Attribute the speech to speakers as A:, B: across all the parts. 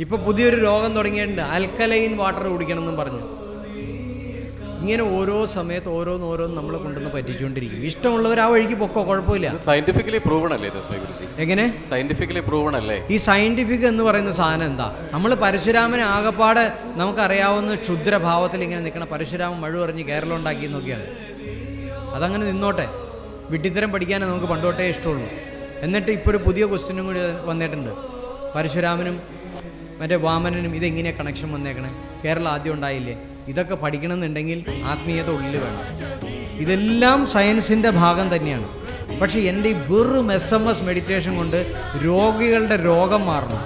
A: ഇപ്പോൾ പുതിയൊരു രോഗം തുടങ്ങിയിട്ടുണ്ട്, ആൽക്കലൈൻ വാട്ടർ കുടിക്കണമെന്നും പറഞ്ഞു. ഇങ്ങനെ ഓരോ സമയത്ത് ഓരോന്ന് നമ്മൾ കൊണ്ടുവന്ന് പറ്റിച്ചുകൊണ്ടിരിക്കും. ഇഷ്ടമുള്ളവർ ആ വഴിക്ക് പൊക്കോ, കുഴപ്പമില്ല.
B: സയന്റിഫിക്കലി പ്രൂവൺ അല്ലേ ഗുരുജി?
A: എങ്ങനെ
B: സയന്റിഫിക്കലി പ്രൂവൺ അല്ലേ ഈ
A: സയന്റിഫിക് എന്ന് പറയുന്ന സാധനം? എന്താ, നമ്മൾ പരശുരാമനെ ആകപ്പാട് നമുക്കറിയാവുന്ന ക്ഷുദ്രഭാവത്തിൽ ഇങ്ങനെ നിൽക്കണം. പരശുരാമൻ മഴ പറഞ്ഞ് കേരളം ഉണ്ടാക്കി നോക്കിയാണ്. അതങ്ങനെ നിന്നോട്ടെ, വിഡ്ഢിത്തരം പഠിക്കാനേ നമുക്ക് പണ്ടോട്ടേ ഇഷ്ടമുള്ളൂ. എന്നിട്ട് ഇപ്പോൾ ഒരു പുതിയ ക്വസ്റ്റ്യനും കൂടി വന്നിട്ടുണ്ട്. പരശുരാമനും മറ്റേ വാമനനും ഇതെങ്ങനെയാണ് കണക്ഷൻ വന്നേക്കണേ? കേരളം ആദ്യം ഉണ്ടായില്ലേ? ഇതൊക്കെ പഠിക്കണമെന്നുണ്ടെങ്കിൽ ആത്മീയത ഉള്ളിൽ വേണം. ഇതെല്ലാം സയൻസിൻ്റെ ഭാഗം തന്നെയാണ്. പക്ഷേ എൻ്റെ ഈ വെറും SMS മെഡിറ്റേഷൻ കൊണ്ട് രോഗികളുടെ രോഗം മാറണം,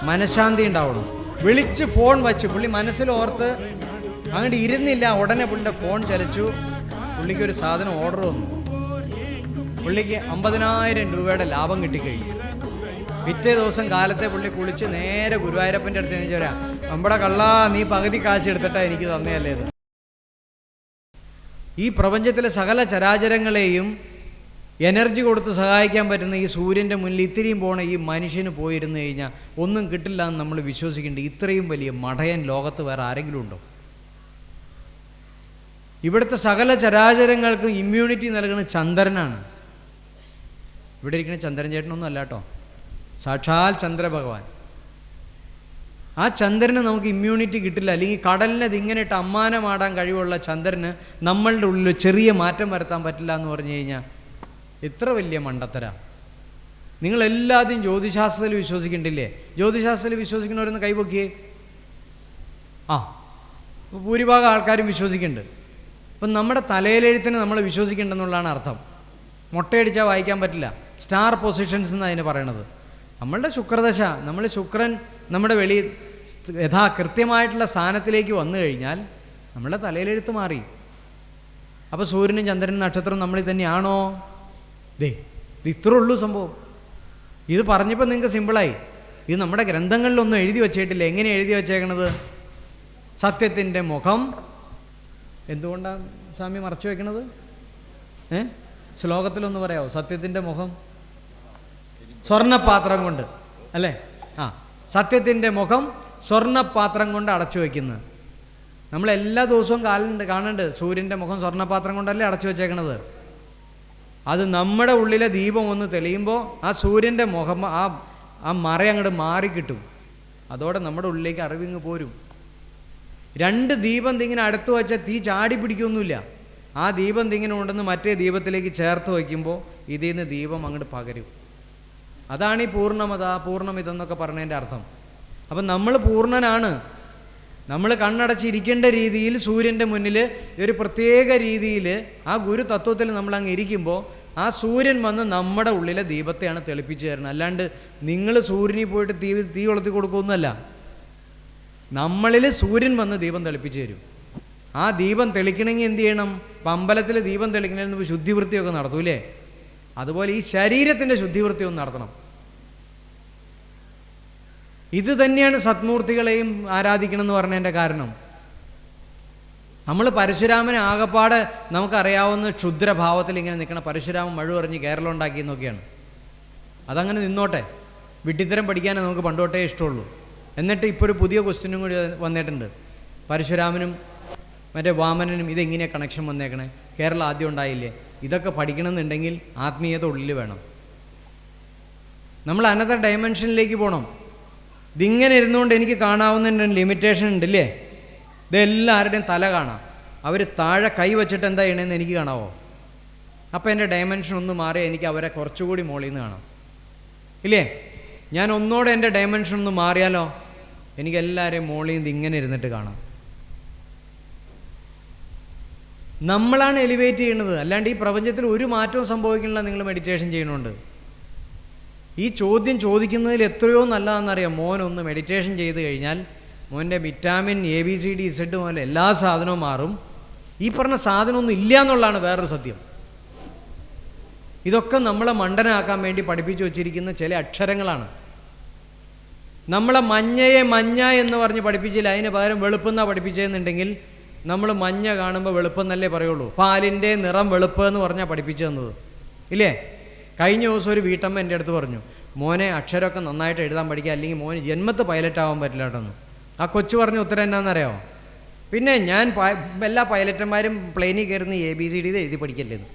A: മനഃശാന്തി ഉണ്ടാവണം. വിളിച്ച് ഫോൺ വച്ച് പുള്ളി മനസ്സിലോർത്ത് അങ്ങോട്ട് ഇരുന്നില്ല, ഉടനെ പുള്ളിൻ്റെ ഫോൺ ചലിച്ചു. പുള്ളിക്കൊരു സാധനം ഓർഡർ വന്നു. പുള്ളിക്ക് 50,000 രൂപയുടെ ലാഭം കിട്ടിക്കഴിഞ്ഞു. പിറ്റേ ദിവസം കാലത്തെ പുള്ളി കുളിച്ച് നേരെ ഗുരുവായൂരപ്പൻ്റെ അടുത്ത് എനിക്ക് വരാം, നമ്മുടെ കള്ളാ നീ പകുതി കാശ് എടുത്തിട്ടാ എനിക്ക് തന്നെയല്ലേ ഇത്. ഈ പ്രപഞ്ചത്തിലെ സകല ചരാചരങ്ങളെയും എനർജി കൊടുത്ത് സഹായിക്കാൻ പറ്റുന്ന ഈ സൂര്യൻ്റെ മുന്നിൽ ഇത്രയും പോണ ഈ മനുഷ്യന് പോയിരുന്നു കഴിഞ്ഞാൽ ഒന്നും കിട്ടില്ല എന്ന് നമ്മൾ വിശ്വസിക്കേണ്ട ഇത്രയും വലിയ മടയൻ ലോകത്ത് വേറെ ആരെങ്കിലും ഉണ്ടോ? ഇവിടുത്തെ സകല ചരാചരങ്ങൾക്കും ഇമ്മ്യൂണിറ്റി നൽകുന്നത് ചന്ദ്രനാണ്. ഇവിടെ ഇരിക്കുന്ന ചന്ദ്രൻ ചേട്ടനൊന്നും അല്ല കേട്ടോ, സാക്ഷാൽ ചന്ദ്രഭഗവാൻ. ആ ചന്ദ്രന് നമുക്ക് ഇമ്മ്യൂണിറ്റി കിട്ടില്ല. അല്ലെങ്കിൽ കടലിനെ ഇതിങ്ങനെ ഇട്ട് അമ്മാനമാടാൻ കഴിവുള്ള ചന്ദ്രന് നമ്മളുടെ ഉള്ളിൽ ചെറിയ മാറ്റം വരുത്താൻ പറ്റില്ല എന്ന് പറഞ്ഞു കഴിഞ്ഞാൽ എത്ര വലിയ മണ്ടത്തര. നിങ്ങളെല്ലാവരും ജ്യോതിശാസ്ത്രത്തിൽ വിശ്വസിക്കണ്ടില്ലേ? ജ്യോതിശാസ്ത്രത്തിൽ വിശ്വസിക്കുന്നവരൊന്ന് കൈപൊക്കിയേ. ഭൂരിഭാഗം ആൾക്കാരും വിശ്വസിക്കുന്നുണ്ട്. അപ്പം നമ്മുടെ തലയിലെഴുത്തിന് നമ്മൾ വിശ്വസിക്കേണ്ടെന്നുള്ളതാണ് അർത്ഥം. മുട്ടയടിച്ചാൽ വായിക്കാൻ പറ്റില്ല. സ്റ്റാർ പൊസിഷൻസ് എന്ന് അതിന് പറയണത്. നമ്മളുടെ ശുക്രദശ, നമ്മൾ ശുക്രൻ നമ്മുടെ കൃത്യമായിട്ടുള്ള സ്ഥാനത്തിലേക്ക് വന്നു കഴിഞ്ഞാൽ നമ്മുടെ തലയിലെഴുത്ത് മാറി. അപ്പോൾ സൂര്യനും ചന്ദ്രനും നക്ഷത്രം നമ്മളിൽ തന്നെയാണോ? ഇത് ഇത്രേ ഉള്ളൂ സംഭവം. ഇത് പറഞ്ഞപ്പോൾ നിങ്ങൾക്ക് സിമ്പിളായി. ഇത് നമ്മുടെ ഗ്രന്ഥങ്ങളിലൊന്നും എഴുതി വച്ചിട്ടില്ല. എങ്ങനെ എഴുതി വച്ചേക്കണത്? സത്യത്തിൻ്റെ മുഖം എന്തുകൊണ്ടാണ് സ്വാമി മറച്ചു വയ്ക്കണത്? ശ്ലോകത്തിലൊന്ന് പറയാമോ? സത്യത്തിൻ്റെ മുഖം സ്വർണ്ണപാത്രം കൊണ്ട് അല്ലേ? സത്യത്തിൻ്റെ മുഖം സ്വർണ്ണപാത്രം കൊണ്ട് അടച്ചു വയ്ക്കുന്നത്. നമ്മളെല്ലാ ദിവസവും കാണുന്നുണ്ട് സൂര്യൻ്റെ മുഖം സ്വർണ്ണപാത്രം കൊണ്ടല്ലേ അടച്ചു വെച്ചേക്കണത്. അത് നമ്മുടെ ഉള്ളിലെ ദീപം ഒന്ന് തെളിയുമ്പോൾ ആ സൂര്യൻ്റെ മുഖം ആ മറ അങ്ങോട്ട് മാറിക്കിട്ടും. അതോടെ നമ്മുടെ ഉള്ളിലേക്ക് അറിവിങ്ങ് പോരും. 2 ദീപം തിങ്ങനെ അടുത്ത് വെച്ചാൽ തീ ചാടി പിടിക്കൊന്നുമില്ല. ആ ദീപം തിങ്ങനെ ഉണ്ടെന്ന് മറ്റേ ദീപത്തിലേക്ക് ചേർത്ത് വയ്ക്കുമ്പോൾ ഇതിൽ നിന്ന് ദീപം അങ്ങോട്ട് പകരും. അതാണ് ഈ പൂർണ്ണമിതെന്നൊക്കെ പറഞ്ഞതിൻ്റെ അർത്ഥം. അപ്പം നമ്മൾ പൂർണ്ണനാണ്. നമ്മൾ കണ്ണടച്ചിരിക്കേണ്ട രീതിയിൽ സൂര്യൻ്റെ മുന്നിൽ ഒരു പ്രത്യേക രീതിയിൽ ആ ഗുരു തത്വത്തിൽ നമ്മളങ്ങ് ഇരിക്കുമ്പോൾ ആ സൂര്യൻ വന്ന് നമ്മുടെ ഉള്ളിലെ ദീപത്തെയാണ് തെളിപ്പിച്ച് തരുന്നത്. അല്ലാണ്ട് നിങ്ങൾ സൂര്യനിൽ പോയിട്ട് തീ കൊളുത്തി കൊടുക്കുമെന്നല്ല. നമ്മളിൽ സൂര്യൻ വന്ന് ദീപം തെളിപ്പിച്ച് തരും. ആ ദീപം തെളിക്കണമെങ്കിൽ എന്ത് ചെയ്യണം? അമ്പലത്തിൽ ദീപം തെളിക്കണമെന്ന് ശുദ്ധിവൃത്തിയൊക്കെ നടത്തൂലേ? അതുപോലെ ഈ ശരീരത്തിൻ്റെ ശുദ്ധിവൃത്തി ഒന്ന് നടത്തണം. ഇത് തന്നെയാണ് സത്മൂർത്തികളെയും ആരാധിക്കണം എന്ന് പറഞ്ഞതിൻ്റെ കാരണം. നമ്മൾ പരശുരാമനെ ആകപ്പാട് നമുക്കറിയാവുന്ന ക്ഷുദ്രഭാവത്തിൽ ഇങ്ങനെ നിൽക്കണം. പരശുരാമൻ മഴ പറഞ്ഞ് കേരളം ഉണ്ടാക്കി നോക്കിയാണ്. അതങ്ങനെ നിന്നോട്ടെ, വിഡ്ഢിത്തരം പഠിക്കാനേ നമുക്ക് പണ്ടോട്ടേ ഇഷ്ടമുള്ളൂ. എന്നിട്ട് ഇപ്പോൾ ഒരു പുതിയ ക്വസ്റ്റ്യനും കൂടി വന്നിട്ടുണ്ട്. പരശുരാമനും മറ്റേ വാമനനും ഇതെങ്ങനെയാണ് കണക്ഷൻ വന്നേക്കണേ? കേരളം ആദ്യം ഉണ്ടായില്ലേ? ഇതൊക്കെ പഠിക്കണമെന്നുണ്ടെങ്കിൽ ആത്മീയത ഉള്ളിൽ വേണം. നമ്മൾ അനദർ ഡയമെൻഷനിലേക്ക് പോകണം. ഇതിങ്ങനെ ഇരുന്നുകൊണ്ട് എനിക്ക് കാണാവുന്ന ലിമിറ്റേഷൻ ഉണ്ടല്ലേ? ഇതെല്ലാവരുടെയും തല കാണാം. അവർ താഴെ കൈ വെച്ചിട്ട് എന്താ ചെയ്യണമെന്ന് എനിക്ക് കാണാവോ? അപ്പോൾ എൻ്റെ ഡയമെൻഷൻ ഒന്ന് മാറി എനിക്ക് അവരെ കുറച്ചുകൂടി മുകളിൽ നിന്ന് കാണാം ഇല്ലേ? ഞാൻ ഒന്നോടെ എൻ്റെ ഡയമെൻഷൻ ഒന്ന് മാറിയാലോ എനിക്ക് എല്ലാവരെയും മുകളിൽ നിന്ന് ഇങ്ങനെ ഇരുന്നിട്ട് കാണാം. നമ്മളാണ് എലിവേറ്റ് ചെയ്യുന്നത്, അല്ലാണ്ട് ഈ പ്രപഞ്ചത്തിൽ ഒരു മാറ്റവും സംഭവിക്കണില്ല. നിങ്ങൾ മെഡിറ്റേഷൻ ചെയ്യണുണ്ട്. ഈ ചോദ്യം ചോദിക്കുന്നതിൽ എത്രയോ നല്ലതാണെന്നറിയാം. മോനൊന്ന് മെഡിറ്റേഷൻ ചെയ്ത് കഴിഞ്ഞാൽ മോൻ്റെ വിറ്റാമിൻ ABCD-Z പോലെ എല്ലാ സാധനവും മാറും. ഈ പറഞ്ഞ സാധനമൊന്നും ഇല്ല എന്നുള്ളതാണ് വേറൊരു സത്യം. ഇതൊക്കെ നമ്മളെ മണ്ടനാക്കാൻ വേണ്ടി പഠിപ്പിച്ചു വച്ചിരിക്കുന്ന ചില അക്ഷരങ്ങളാണ്. നമ്മളെ മഞ്ഞയെ മഞ്ഞ എന്ന് പറഞ്ഞ് പഠിപ്പിച്ചില്ല, അതിന് പകരം വെളുപ്പെന്നാണ് പഠിപ്പിച്ചതെന്നുണ്ടെങ്കിൽ നമ്മൾ മഞ്ഞ കാണുമ്പോൾ വെളുപ്പെന്നല്ലേ പറയുള്ളൂ. പാലിൻ്റെ നിറം വെളുപ്പ് എന്ന് പറഞ്ഞാൽ പഠിപ്പിച്ചു തന്നത് ഇല്ലേ? കഴിഞ്ഞ ദിവസം ഒരു വീട്ടമ്മ എൻ്റെ അടുത്ത് പറഞ്ഞു, മോനെ അക്ഷരമൊക്കെ നന്നായിട്ട് എഴുതാൻ പഠിക്കുക, അല്ലെങ്കിൽ മോന് ജന്മത്ത് പൈലറ്റ് ആവാൻ പറ്റില്ല കേട്ടോന്ന്. ആ കൊച്ചു പറഞ്ഞ ഉത്തരം എന്നാണെന്നറിയാമോ? പിന്നെ ഞാൻ എല്ലാ പൈലറ്റന്മാരും പ്ലെയിനിൽ കയറുന്ന ABCD എഴുതി പഠിക്കല്ലേന്ന്.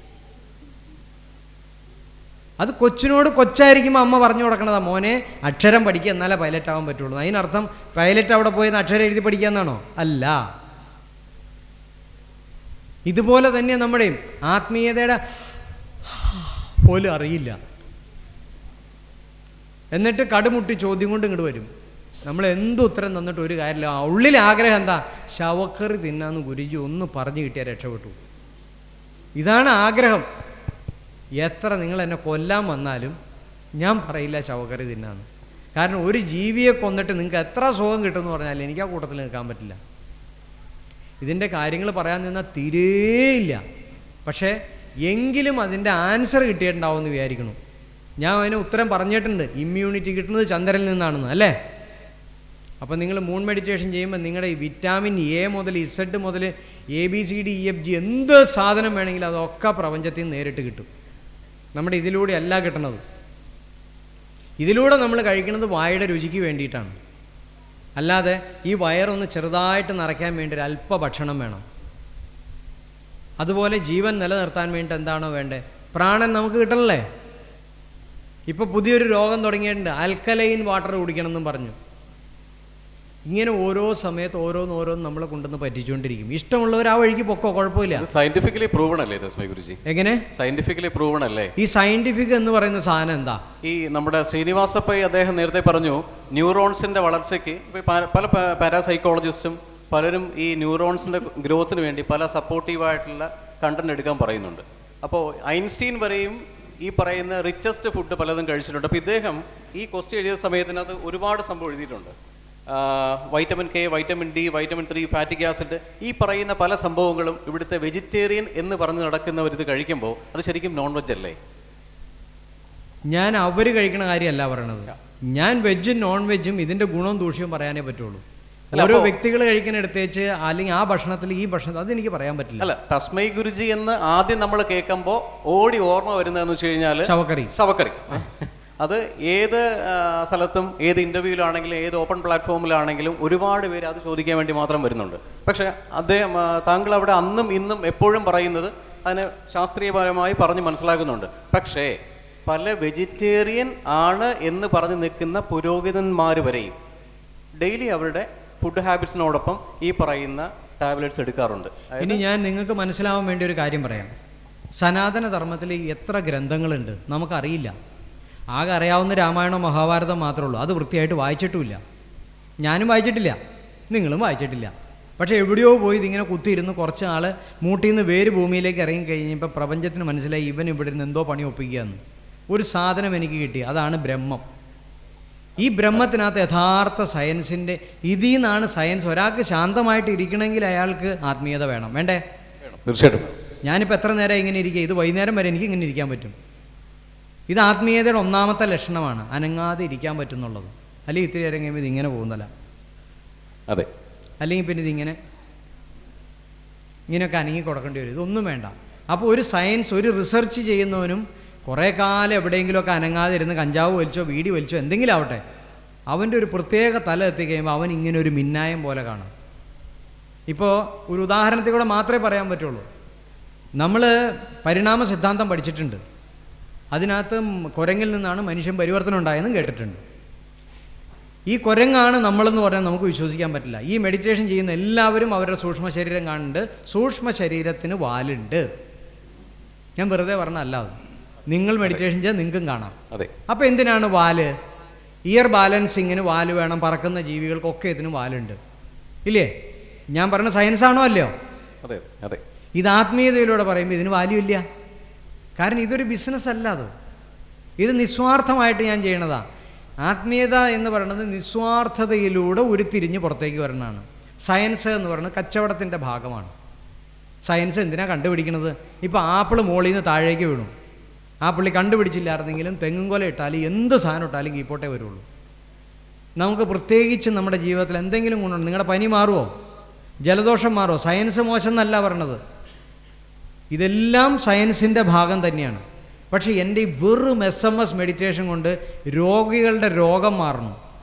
A: അത് കൊച്ചിനോട് കൊച്ചായിരിക്കുമ്പോൾ അമ്മ പറഞ്ഞു കൊടുക്കണതാ, മോനെ അക്ഷരം പഠിക്കുക എന്നാലേ പൈലറ്റ് ആവാൻ പറ്റുള്ളൂ. അതിനർത്ഥം പൈലറ്റ് അവിടെ പോയി അക്ഷരം എഴുതി പഠിക്കുക എന്നാണോ? അല്ല. ഇതുപോലെ തന്നെ നമ്മുടെയും ആത്മീയതയുടെ പോലും അറിയില്ല. എന്നിട്ട് കടുമുട്ടി ചോദ്യം കൊണ്ട് ഇങ്ങോട്ട് വരും. നമ്മൾ എന്ത് ഉത്തരം തന്നിട്ട് ഒരു കാര്യമില്ല. ഉള്ളിൽ ആഗ്രഹം എന്താ? ശവക്കറി തിന്നാന്ന് ഗുരുജി ഒന്ന് പറഞ്ഞു കിട്ടിയാൽ രക്ഷപ്പെട്ടു. ഇതാണ് ആഗ്രഹം. എത്ര നിങ്ങൾ എന്നെ കൊല്ലാൻ വന്നാലും ഞാൻ പറയില്ല ശവക്കറി തിന്നാന്ന്. കാരണം ഒരു ജീവിയെ കൊന്നിട്ട് നിങ്ങൾക്ക് എത്ര സുഖം കിട്ടുമെന്ന് പറഞ്ഞാൽ എനിക്ക് ആ കൂട്ടത്തിൽ നിൽക്കാൻ പറ്റില്ല. ഇതിൻ്റെ കാര്യങ്ങൾ പറയാൻ നിന്നാൽ തീരേയില്ല. പക്ഷേ എങ്കിലും അതിൻ്റെ ആൻസർ കിട്ടിയിട്ടുണ്ടാവുമെന്ന് വിചാരിക്കണം. ഞാൻ അതിന് ഉത്തരം പറഞ്ഞിട്ടുണ്ട്. ഇമ്മ്യൂണിറ്റി കിട്ടുന്നത് ചന്ദ്രനിൽ നിന്നാണെന്ന്, അല്ലേ? അപ്പോൾ നിങ്ങൾ മൂൺ മെഡിറ്റേഷൻ ചെയ്യുമ്പോൾ നിങ്ങളുടെ ഈ വിറ്റാമിൻ A മുതൽ Z മുതൽ ABCDEFG എന്ത് സാധനം വേണമെങ്കിലും അതൊക്കെ പ്രപഞ്ചത്തിൽ നിന്ന് നേരിട്ട് കിട്ടും. നമ്മുടെ ഇതിലൂടെ അല്ല കിട്ടണത്. ഇതിലൂടെ നമ്മൾ കഴിക്കുന്നത് വായുടെ രുചിക്ക് വേണ്ടിയിട്ടാണ്. അല്ലാതെ ഈ വയറൊന്ന് ചെറുതായിട്ട് നിറയ്ക്കാൻ വേണ്ടി ഒരു അല്പ ഭക്ഷണം വേണം. അതുപോലെ ജീവൻ നിലനിർത്താൻ വേണ്ടി എന്താണോ വേണ്ടത്? പ്രാണൻ നമുക്ക് കിട്ടണല്ലേ? ഇപ്പോൾ പുതിയൊരു രോഗം തുടങ്ങിയിട്ടുണ്ട്, ആൽക്കലൈൻ വാട്ടർ കുടിക്കണമെന്നും പറഞ്ഞു. ഇങ്ങനെ ഓരോ സമയത്ത് ഓരോന്ന് നമ്മളെ കൊണ്ടുവന്ന് പറ്റിച്ചുകൊണ്ടിരിക്കും. ഇഷ്ടമുള്ളവർ ആ വഴിക്ക് പൊക്കോ, കുഴപ്പമില്ല.
B: സയന്റിഫിക്കലി പ്രൂവൺ അല്ലേ തസ്മൈ ഗുരുജി?
A: എങ്ങനെ
B: സയന്റിഫിക്കലി പ്രൂവൺ അല്ലേ
A: ഈ സയന്റിഫിക് എന്ന് പറയുന്ന സാധനം? എന്താ
B: ഈ നമ്മുടെ ശ്രീനിവാസ പൈ അദ്ദേഹം നേരത്തെ പറഞ്ഞു ന്യൂറോൺസിന്റെ വളർച്ചയ്ക്ക് പല പാരാസൈക്കോളജിസ്റ്റും പലരും ഈ ന്യൂറോൺസിന്റെ ഗ്രോത്തിന് വേണ്ടി പല സപ്പോർട്ടീവായിട്ടുള്ള കണ്ടന്റ് എടുക്കാൻ പറയുന്നുണ്ട്. അപ്പോൾ ഐൻസ്റ്റീൻ വരെയും ഈ പറയുന്ന റിച്ചസ്റ്റ് ഫുഡ് പലതും കഴിച്ചിട്ടുണ്ട്. അപ്പോൾ ഇദ്ദേഹം ഈ ക്വസ്റ്റ്യൻ എഴുതിയ സമയത്തിനകത്ത് ഒരുപാട് സംഭവം എഴുതിയിട്ടുണ്ട്. Vitamin K, vitamin D, vitamin 3, ഫാറ്റിക് acid, ഈ പറയുന്ന പല സംഭവങ്ങളും ഇവിടുത്തെ വെജിറ്റേറിയൻ എന്ന് പറഞ്ഞ് നടക്കുന്നവർ ഇത് കഴിക്കുമ്പോൾ അത് ശരിക്കും നോൺ വെജ് അല്ലേ?
A: ഞാൻ അവർ കഴിക്കണ കാര്യമല്ല പറയണത്. ഞാൻ വെജും നോൺ വെജും ഇതിൻ്റെ ഗുണവും ദൂഷ്യവും പറയാനേ പറ്റുള്ളൂ. ഓരോ വ്യക്തികൾ കഴിക്കാനെടുത്തേച്ച് അല്ലെങ്കിൽ ആ ഭക്ഷണത്തിൽ ഈ ഭക്ഷണം അതെനിക്ക് പറയാൻ പറ്റില്ല.
B: അല്ല, തസ്മൈ ഗുരുജി എന്ന് ആദ്യം നമ്മൾ കേൾക്കുമ്പോൾ ഓടി ഓർമ്മ വരുന്നതെന്ന് വെച്ച് കഴിഞ്ഞാൽ ശവക്കറി. അത് ഏത് സ്ഥലത്തും ഏത് ഇൻ്റർവ്യൂവിലാണെങ്കിലും ഏത് ഓപ്പൺ പ്ലാറ്റ്ഫോമിലാണെങ്കിലും ഒരുപാട് പേര് അത് ചോദിക്കാൻ വേണ്ടി മാത്രം വരുന്നുണ്ട്. പക്ഷേ താങ്കൾ അവിടെ അന്നും ഇന്നും എപ്പോഴും പറയുന്നത് അതിനെ ശാസ്ത്രീയപരമായി പറഞ്ഞ് മനസ്സിലാക്കുന്നുണ്ട്. പക്ഷേ പല വെജിറ്റേറിയൻ ആണ് എന്ന് പറഞ്ഞ് നിൽക്കുന്ന പുരോഹിതന്മാർ വരെയും ഡെയിലി അവരുടെ ഫുഡ് ഹാബിറ്റ്സിനോടൊപ്പം ഈ പറയുന്ന ടാബ്ലറ്റ്സ് എടുക്കാറുണ്ട്.
A: ഇനി ഞാൻ നിങ്ങൾക്ക് മനസ്സിലാവാൻ വേണ്ടി ഒരു കാര്യം പറയാം. സനാതന ധർമ്മത്തിൽ എത്ര ഗ്രന്ഥങ്ങളുണ്ട് നമുക്കറിയില്ല. ആകെ അറിയാവുന്ന രാമായണം മഹാഭാരതം മാത്രമേ ഉള്ളൂ. അത് വൃത്തിയായിട്ട് വായിച്ചിട്ടുമില്ല. ഞാനും വായിച്ചിട്ടില്ല, നിങ്ങളും വായിച്ചിട്ടില്ല. പക്ഷേ എവിടെയോ പോയി ഇതിങ്ങനെ കുത്തിയിരുന്ന് കുറച്ച് ആൾ മൂട്ടിൽ നിന്ന് വേര് ഭൂമിയിലേക്ക് ഇറങ്ങി കഴിഞ്ഞപ്പോൾ പ്രപഞ്ചത്തിന് മനസ്സിലായി ഇവൻ ഇവിടെ നിന്ന് എന്തോ പണി ഒപ്പിക്കുകയെന്ന്. ഒരു സാധനം എനിക്ക് കിട്ടി, അതാണ് ബ്രഹ്മം. ഈ ബ്രഹ്മത്തിനകത്ത് യഥാർത്ഥ സയൻസിൻ്റെ ഇതിൽ നിന്നാണ് സയൻസ്. ഒരാൾക്ക് ശാന്തമായിട്ട് ഇരിക്കണമെങ്കിൽ അയാൾക്ക് ആത്മീയത വേണം, വേണ്ടേ?
B: തീർച്ചയായിട്ടും.
A: ഞാനിപ്പോൾ എത്ര നേരം ഇങ്ങനെ ഇരിക്കുക, ഇത് വൈകുന്നേരം വരെ എനിക്ക് ഇങ്ങനെ ഇരിക്കാൻ പറ്റും. ഇത് ആത്മീയതയുടെ ഒന്നാമത്തെ ലക്ഷണമാണ്, അനങ്ങാതെ ഇരിക്കാൻ പറ്റുന്നുള്ളത്. അല്ലെങ്കിൽ ഇത്തിരി നേരം കഴിയുമ്പോൾ ഇതിങ്ങനെ പോകുന്നല്ല.
B: അതെ.
A: അല്ലെങ്കിൽ പിന്നെ ഇങ്ങനെയൊക്കെ അനങ്ങി കൊടുക്കേണ്ടി വരും. ഇതൊന്നും വേണ്ട. അപ്പോൾ ഒരു സയൻസ്, ഒരു റിസർച്ച് ചെയ്യുന്നവനും കുറേ കാലം എവിടെയെങ്കിലുമൊക്കെ അനങ്ങാതെ ഇരുന്ന് കഞ്ചാവ് വലിച്ചോ ബീഡി വലിച്ചോ എന്തെങ്കിലും ആവട്ടെ, അവൻ്റെ ഒരു പ്രത്യേക തല എത്തിക്കഴിയുമ്പോൾ അവൻ ഇങ്ങനെ ഒരു മിന്നായം പോലെ കാണും. ഇപ്പോൾ ഒരു ഉദാഹരണത്തിൽ കൂടെ മാത്രമേ പറയാൻ പറ്റുള്ളൂ. നമ്മൾ പരിണാമ സിദ്ധാന്തം പഠിച്ചിട്ടുണ്ട്. അതിനകത്ത് കുരങ്ങിൽ നിന്നാണ് മനുഷ്യൻ പരിവർത്തനം ഉണ്ടായെന്നും കേട്ടിട്ടുണ്ട്. ഈ കുരങ്ങാണ് നമ്മളെന്ന് പറഞ്ഞാൽ നമുക്ക് വിശ്വസിക്കാൻ പറ്റില്ല. ഈ മെഡിറ്റേഷൻ ചെയ്യുന്ന എല്ലാവരും അവരുടെ സൂക്ഷ്മ ശരീരം കാണുന്നുണ്ട്. സൂക്ഷ്മ ശരീരത്തിന് വാലുണ്ട്. ഞാൻ വെറുതെ പറഞ്ഞല്ല, അത് നിങ്ങൾ മെഡിറ്റേഷൻ ചെയ്താൽ നിങ്ങൾക്കും കാണാം. അപ്പോൾ എന്തിനാണ് വാല്? ഇയർ ബാലൻസിങ്ങിന് വാല് വേണം. പറക്കുന്ന ജീവികൾക്കൊക്കെ ഇതിന് വാലുണ്ട്, ഇല്ലേ? ഞാൻ പറഞ്ഞ സയൻസാണോ അല്ലയോ?
B: അതെ അതെ.
A: ഇത് ആത്മീയതയിലൂടെ പറയുമ്പോൾ ഇതിന് വാല്യൂ ഇല്ല. കാരണം ഇതൊരു ബിസിനസ് അല്ല, ഇത് നിസ്വാർത്ഥമായിട്ട് ഞാൻ ചെയ്യണതാണ്. ആത്മീയത എന്ന് പറയുന്നത് നിസ്വാർത്ഥതയിലൂടെ ഉരുത്തിരിഞ്ഞ് പുറത്തേക്ക് വരണതാണ്. സയൻസ് എന്ന് പറയുന്നത് കച്ചവടത്തിൻ്റെ ഭാഗമാണ്. സയൻസ് എന്തിനാണ് കണ്ടുപിടിക്കുന്നത്? ഇപ്പോൾ ആപ്പിൾ മോളിൽ നിന്ന് താഴേക്ക് വീണു. ആ പുള്ളി കണ്ടുപിടിച്ചില്ലായിരുന്നെങ്കിലും തെങ്ങുംകൊല ഇട്ടാലും എന്ത് സാധനം ഇട്ടാലും കീപ്പോട്ടേ വരുള്ളൂ. നമുക്ക് പ്രത്യേകിച്ച് നമ്മുടെ ജീവിതത്തിൽ എന്തെങ്കിലും ഗുണമുണ്ട്. നിങ്ങളുടെ പനി മാറുമോ? ജലദോഷം മാറുമോ? സയൻസ് മോശം എന്നല്ല പറഞ്ഞത്. ഇതെല്ലാം സയൻസിൻ്റെ ഭാഗം തന്നെയാണ്. പക്ഷേ എൻ്റെ ഈ വെറും SMS മെഡിറ്റേഷൻ കൊണ്ട് രോഗികളുടെ രോഗം മാറണം,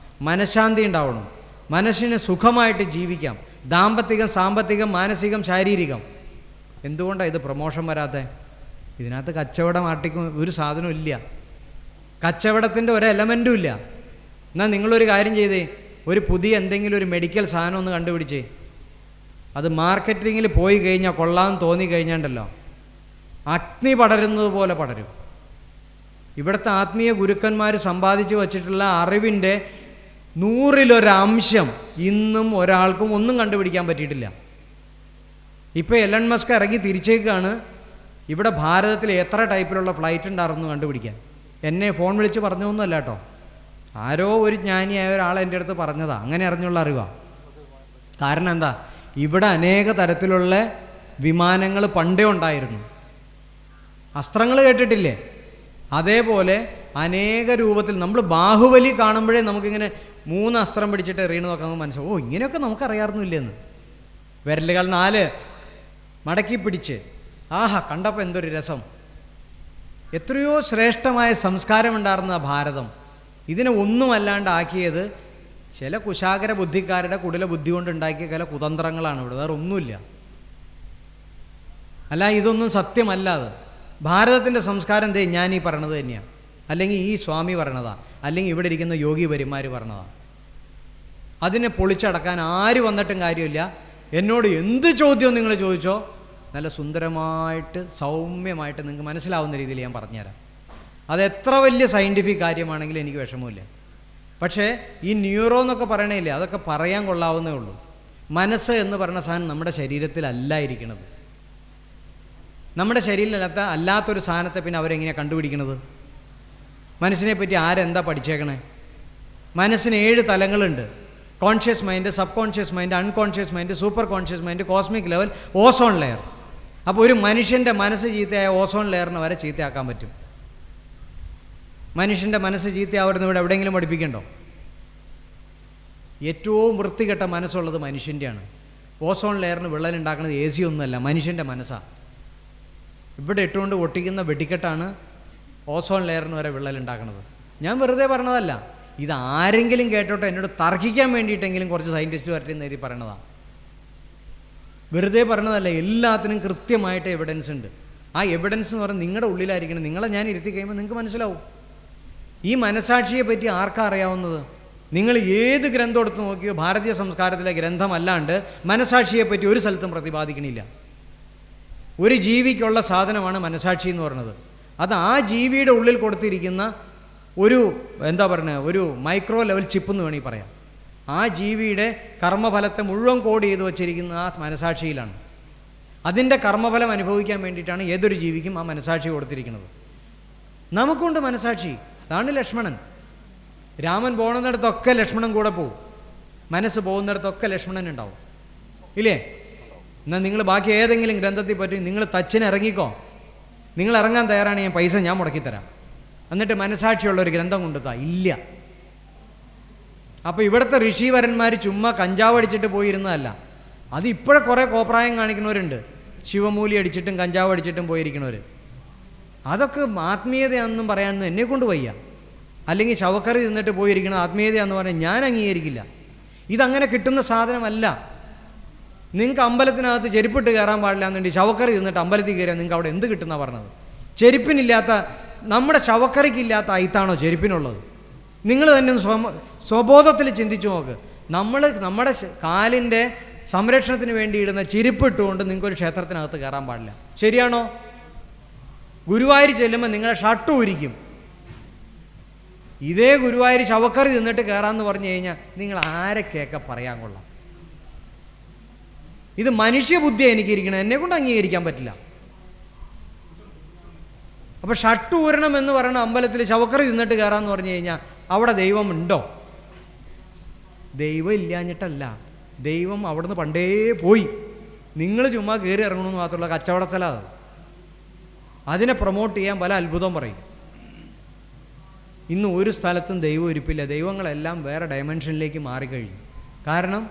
A: മനഃശാന്തി ഉണ്ടാവണം, മനസ്സിന് സുഖമായിട്ട് ജീവിക്കാം, ദാമ്പത്തികം, സാമ്പത്തികം, മാനസികം, ശാരീരികം. എന്തുകൊണ്ടാണ് ഇത് പ്രൊമോഷൻ വരാത്തത്? ഇതിനകത്ത് കച്ചവടം ആർട്ടിക്കും ഒരു സാധനവും ഇല്ല, കച്ചവടത്തിൻ്റെ ഒരു എലമെൻറ്റും ഇല്ല. എന്നാൽ നിങ്ങളൊരു കാര്യം ചെയ്തേ, ഒരു പുതിയ എന്തെങ്കിലും ഒരു മെഡിക്കൽ സാധനം ഒന്ന് കണ്ടുപിടിച്ചേ, അത് മാർക്കറ്റിങ്ങിൽ പോയി കഴിഞ്ഞാൽ കൊള്ളാമെന്ന് തോന്നിക്കഴിഞ്ഞാണ്ടല്ലോ അഗ്നി പടരുന്നത് പോലെ പടരും. ഇവിടുത്തെ ആത്മീയ ഗുരുക്കന്മാർ സമ്പാദിച്ചു വച്ചിട്ടുള്ള അറിവിൻ്റെ 100% ഇന്നും ഒരാൾക്കും ഒന്നും കണ്ടുപിടിക്കാൻ പറ്റിയിട്ടില്ല. ഇപ്പോൾ എലൺ മസ്ക് ഇറങ്ങി തിരിച്ചേക്കാണ് ഇവിടെ ഭാരതത്തിൽ എത്ര ടൈപ്പിലുള്ള ഫ്ലൈറ്റ് ഉണ്ടായിരുന്നു കണ്ടുപിടിക്കാൻ. എന്നെ ഫോൺ വിളിച്ച് പറഞ്ഞൊന്നുമല്ല കേട്ടോ, ആരോ ഒരു ജ്ഞാനിയായ ഒരാൾ എൻ്റെ അടുത്ത് പറഞ്ഞതാ, അങ്ങനെ അറിഞ്ഞുള്ള അറിവാണ്. കാരണം എന്താ, ഇവിടെ അനേക തരത്തിലുള്ള വിമാനങ്ങൾ പണ്ടേ ഉണ്ടായിരുന്നു. അസ്ത്രങ്ങൾ കേട്ടിട്ടില്ലേ? അതേപോലെ അനേക രൂപത്തിൽ നമ്മൾ ബാഹുബലി കാണുമ്പോഴേ നമുക്കിങ്ങനെ 3 അസ്ത്രം പിടിച്ചിട്ട് എറിയണതൊക്കെ നമുക്ക് മനസ്സിലാവും. ഓ, ഇങ്ങനെയൊക്കെ നമുക്കറിയാറുന്നില്ലെന്ന്. വിരലുകൾ 4 മടക്കി പിടിച്ച്, ആഹാ, കണ്ടപ്പോൾ എന്തൊരു രസം. എത്രയോ ശ്രേഷ്ഠമായ സംസ്കാരമുണ്ടായിരുന്ന ഭാരതം ഇതിനെ ഒന്നുമല്ലാണ്ടാക്കിയത് ചില കുശാഗര ബുദ്ധിക്കാരുടെ കുടില ബുദ്ധി കൊണ്ടുണ്ടാക്കിയ ചില കുതന്ത്രങ്ങളാണ് ഇവിടെ, വേറെ ഒന്നുമില്ല. അല്ല, ഇതൊന്നും സത്യമല്ല. അത് ഭാരതത്തിൻ്റെ സംസ്കാരം എന്തേ ഞാൻ ഈ പറയണത് തന്നെയാണ്, അല്ലെങ്കിൽ ഈ സ്വാമി പറയണതാ, അല്ലെങ്കിൽ ഇവിടെ ഇരിക്കുന്ന യോഗി വര്യന്മാർ പറഞ്ഞതാ. അതിനെ പൊളിച്ചടക്കാൻ ആര് വന്നിട്ടും കാര്യമില്ല. എന്നോട് എന്ത് ചോദ്യവും നിങ്ങൾ ചോദിച്ചോ, നല്ല സുന്ദരമായിട്ട് സൗമ്യമായിട്ട് നിങ്ങൾക്ക് മനസ്സിലാവുന്ന രീതിയിൽ ഞാൻ പറഞ്ഞുതരാം. അതെത്ര വലിയ സയൻറ്റിഫിക് കാര്യമാണെങ്കിലും എനിക്ക് വിഷമമില്ല. പക്ഷേ ഈ ന്യൂറോ എന്നൊക്കെ പറയണില്ലേ, അതൊക്കെ പറയാൻ കൊള്ളാവുന്നേ ഉള്ളൂ. മനസ്സ് എന്ന് പറയുന്ന സാധനം നമ്മുടെ ശരീരത്തിലല്ല ഇരിക്കുന്നത്. നമ്മുടെ ശരീരത്തിലല്ലാത്ത അല്ലാത്തൊരു സാധനത്തെ പിന്നെ അവരെങ്ങനെയാണ് കണ്ടുപിടിക്കണത്? മനസ്സിനെ പറ്റി ആരെന്താ പഠിച്ചേക്കണേ? മനസ്സിന് 7 തലങ്ങളുണ്ട്. Conscious mind, subconscious mind, unconscious mind, super conscious mind, cosmic level, ozone layer. അപ്പോൾ ഒരു മനുഷ്യൻ്റെ മനസ്സ് ചീത്തയായ ഓസോൺ ലെയറിന് വരെ ചീത്തയാക്കാൻ പറ്റും. മനുഷ്യൻ്റെ മനസ്സ് ചീത്തയാവുന്ന ഇവിടെ എവിടെയെങ്കിലും പഠിപ്പിക്കണ്ടോ? ഏറ്റവും വൃത്തികെട്ട മനസ്സുള്ളത് മനുഷ്യൻ്റെയാണ്. ഓസോൺ ലെയറിന് വിള്ളലുണ്ടാക്കുന്നത് AC ഒന്നുമല്ല, മനുഷ്യൻ്റെ മനസ്സാണ്. ഇവിടെ ഇട്ടുകൊണ്ട് ഒട്ടിക്കുന്ന വെടിക്കെട്ടാണ് ഓസോൺ ലെയറിന് വരെ വിള്ളലുണ്ടാക്കുന്നത്. ഞാൻ വെറുതെ പറഞ്ഞതല്ല, ഇത് ആരെങ്കിലും കേട്ടോട്ടെ, എന്നോട് തർക്കിക്കാൻ വേണ്ടിയിട്ടെങ്കിലും കുറച്ച് സയൻറ്റിസ്റ്റ് വരട്ടെ എന്ന് എഴുതി പറയണതാണ്. വെറുതെ പറഞ്ഞതല്ല, എല്ലാത്തിനും കൃത്യമായിട്ട് എവിഡൻസ് ഉണ്ട്. ആ എവിഡൻസ് എന്ന് പറഞ്ഞാൽ നിങ്ങളുടെ ഉള്ളിലായിരിക്കണം. നിങ്ങളെ ഞാൻ ഇരുത്തി കഴിയുമ്പോൾ നിങ്ങൾക്ക് മനസ്സിലാവും. ഈ മനസാക്ഷിയെ പറ്റി ആർക്കാ അറിയാവുന്നത്? നിങ്ങൾ ഏത് ഗ്രന്ഥം എടുത്ത് നോക്കിയോ, ഭാരതീയ സംസ്കാരത്തിലെ ഗ്രന്ഥമല്ലാണ്ട് മനസാക്ഷിയെപ്പറ്റി ഒരു സ്ഥലത്തും പ്രതിപാദിക്കണില്ല. ഒരു ജീവിക്കുള്ള സാധനമാണ് മനസാക്ഷി എന്ന് പറയുന്നത്. അത് ആ ജീവിയുടെ ഉള്ളിൽ കൊടുത്തിരിക്കുന്ന ഒരു എന്താ പറയുക, ഒരു മൈക്രോ ലെവൽ ചിപ്പ് എന്ന് വേണമെങ്കിൽ പറയാം. ആ ജീവിയുടെ കർമ്മഫലത്തെ മുഴുവൻ കോഡ് ചെയ്ത് വച്ചിരിക്കുന്ന ആ മനസാക്ഷിയിലാണ്. അതിൻ്റെ കർമ്മഫലം അനുഭവിക്കാൻ വേണ്ടിയിട്ടാണ് ഏതൊരു ജീവിക്കും ആ മനസാക്ഷി കൊടുത്തിരിക്കുന്നത്. നമുക്കുണ്ട് മനസാക്ഷി. അതാണ് ലക്ഷ്മണൻ. രാമൻ പോകുന്നിടത്തൊക്കെ ലക്ഷ്മണൻ കൂടെ പോകും, മനസ്സ് പോകുന്നിടത്തൊക്കെ ലക്ഷ്മണൻ ഉണ്ടാവും, ഇല്ലേ? എന്നാൽ നിങ്ങൾ ബാക്കി ഏതെങ്കിലും ഗ്രന്ഥത്തിൽ പറ്റി നിങ്ങൾ തച്ചിന് ഇറങ്ങിക്കോ, നിങ്ങൾ ഇറങ്ങാൻ തയ്യാറാണ്, ഞാൻ പൈസ ഞാൻ മുടക്കിത്തരാം, എന്നിട്ട് മനസാക്ഷിയുള്ളൊരു ഗ്രന്ഥം കൊണ്ടുത്താ ഇല്ല. അപ്പോൾ ഇവിടുത്തെ ഋഷിവരന്മാർ ചുമ്മാ കഞ്ചാവ് അടിച്ചിട്ട് പോയിരുന്നതല്ല. അത് ഇപ്പോഴെ കുറേ കോപ്രായം കാണിക്കുന്നവരുണ്ട്, ശിവമൂലി അടിച്ചിട്ടും കഞ്ചാവ് അടിച്ചിട്ടും പോയിരിക്കുന്നവർ. അതൊക്കെ ആത്മീയതയാണെന്നും പറയാനൊന്നും എന്നെക്കൊണ്ട് വയ്യ. അല്ലെങ്കിൽ ശവക്കറി തിന്നിട്ട് പോയിരിക്കുന്നത് ആത്മീയതയാണെന്ന് പറഞ്ഞാൽ ഞാൻ അംഗീകരിക്കില്ല. ഇതങ്ങനെ കിട്ടുന്ന സാധനമല്ല. നിങ്ങൾക്ക് അമ്പലത്തിനകത്ത് ചെരുപ്പിട്ട് കയറാൻ പാടില്ല എന്നുണ്ടെങ്കിൽ ശവക്കറി തിന്നിട്ട് അമ്പലത്തിൽ കയറിയാൽ നിങ്ങൾക്ക് അവിടെ എന്ത് കിട്ടുന്നതാണ് പറഞ്ഞത്? ചെരുപ്പിനില്ലാത്ത, നമ്മുടെ ശവക്കറിക്കില്ലാത്ത അയിത്താണോ ചെരുപ്പിനുള്ളത്? നിങ്ങൾ തന്നെ സ്വബോധത്തിൽ ചിന്തിച്ചു നോക്ക്. നമ്മുടെ കാലിൻ്റെ സംരക്ഷണത്തിന് വേണ്ടി ഇടുന്ന ചെരുപ്പിട്ടുകൊണ്ട് നിങ്ങൾക്കൊരു ക്ഷേത്രത്തിനകത്ത് കയറാൻ പാടില്ല. ശരിയാണോ? ഗുരുവായൂർ ചെല്ലുമ്പോൾ നിങ്ങളെ ഷർട്ട് ഊരിക്കും. ഇതേ ഗുരുവായൂർ ശവക്കറി തിന്നിട്ട് കയറാമെന്ന് പറഞ്ഞു കഴിഞ്ഞാൽ നിങ്ങൾ ആരൊക്കെയൊക്കെ പറയാൻ കൊള്ളാം? ഇത് മനുഷ്യബുദ്ധിയാണ് എനിക്കിരിക്കണം, എന്നെക്കൊണ്ട് അംഗീകരിക്കാൻ പറ്റില്ല. അപ്പോൾ ഷർട്ട് ഊരണം എന്ന് പറയുന്ന അമ്പലത്തിൽ ശവക്കറി തിന്നിട്ട് കയറാമെന്ന് പറഞ്ഞു കഴിഞ്ഞാൽ അവിടെ ദൈവം ഉണ്ടോ? ദൈവം ഇല്ലാഞ്ഞിട്ടല്ല, ദൈവം അവിടുന്ന് പണ്ടേ പോയി. നിങ്ങൾ ചുമ്മാ കയറി ഇറങ്ങണമെന്ന് മാത്രമുള്ള കച്ചവട സ്ഥലമാണ്. അതിനെ പ്രൊമോട്ട് ചെയ്യാൻ പല അത്ഭുതം പറയും. ഇന്ന് ഒരു സ്ഥലത്തും ദൈവം ഇരിപ്പില്ല. ദൈവങ്ങളെല്ലാം വേറെ ഡയമെൻഷനിലേക്ക് മാറിക്കഴിഞ്ഞു. കാരണം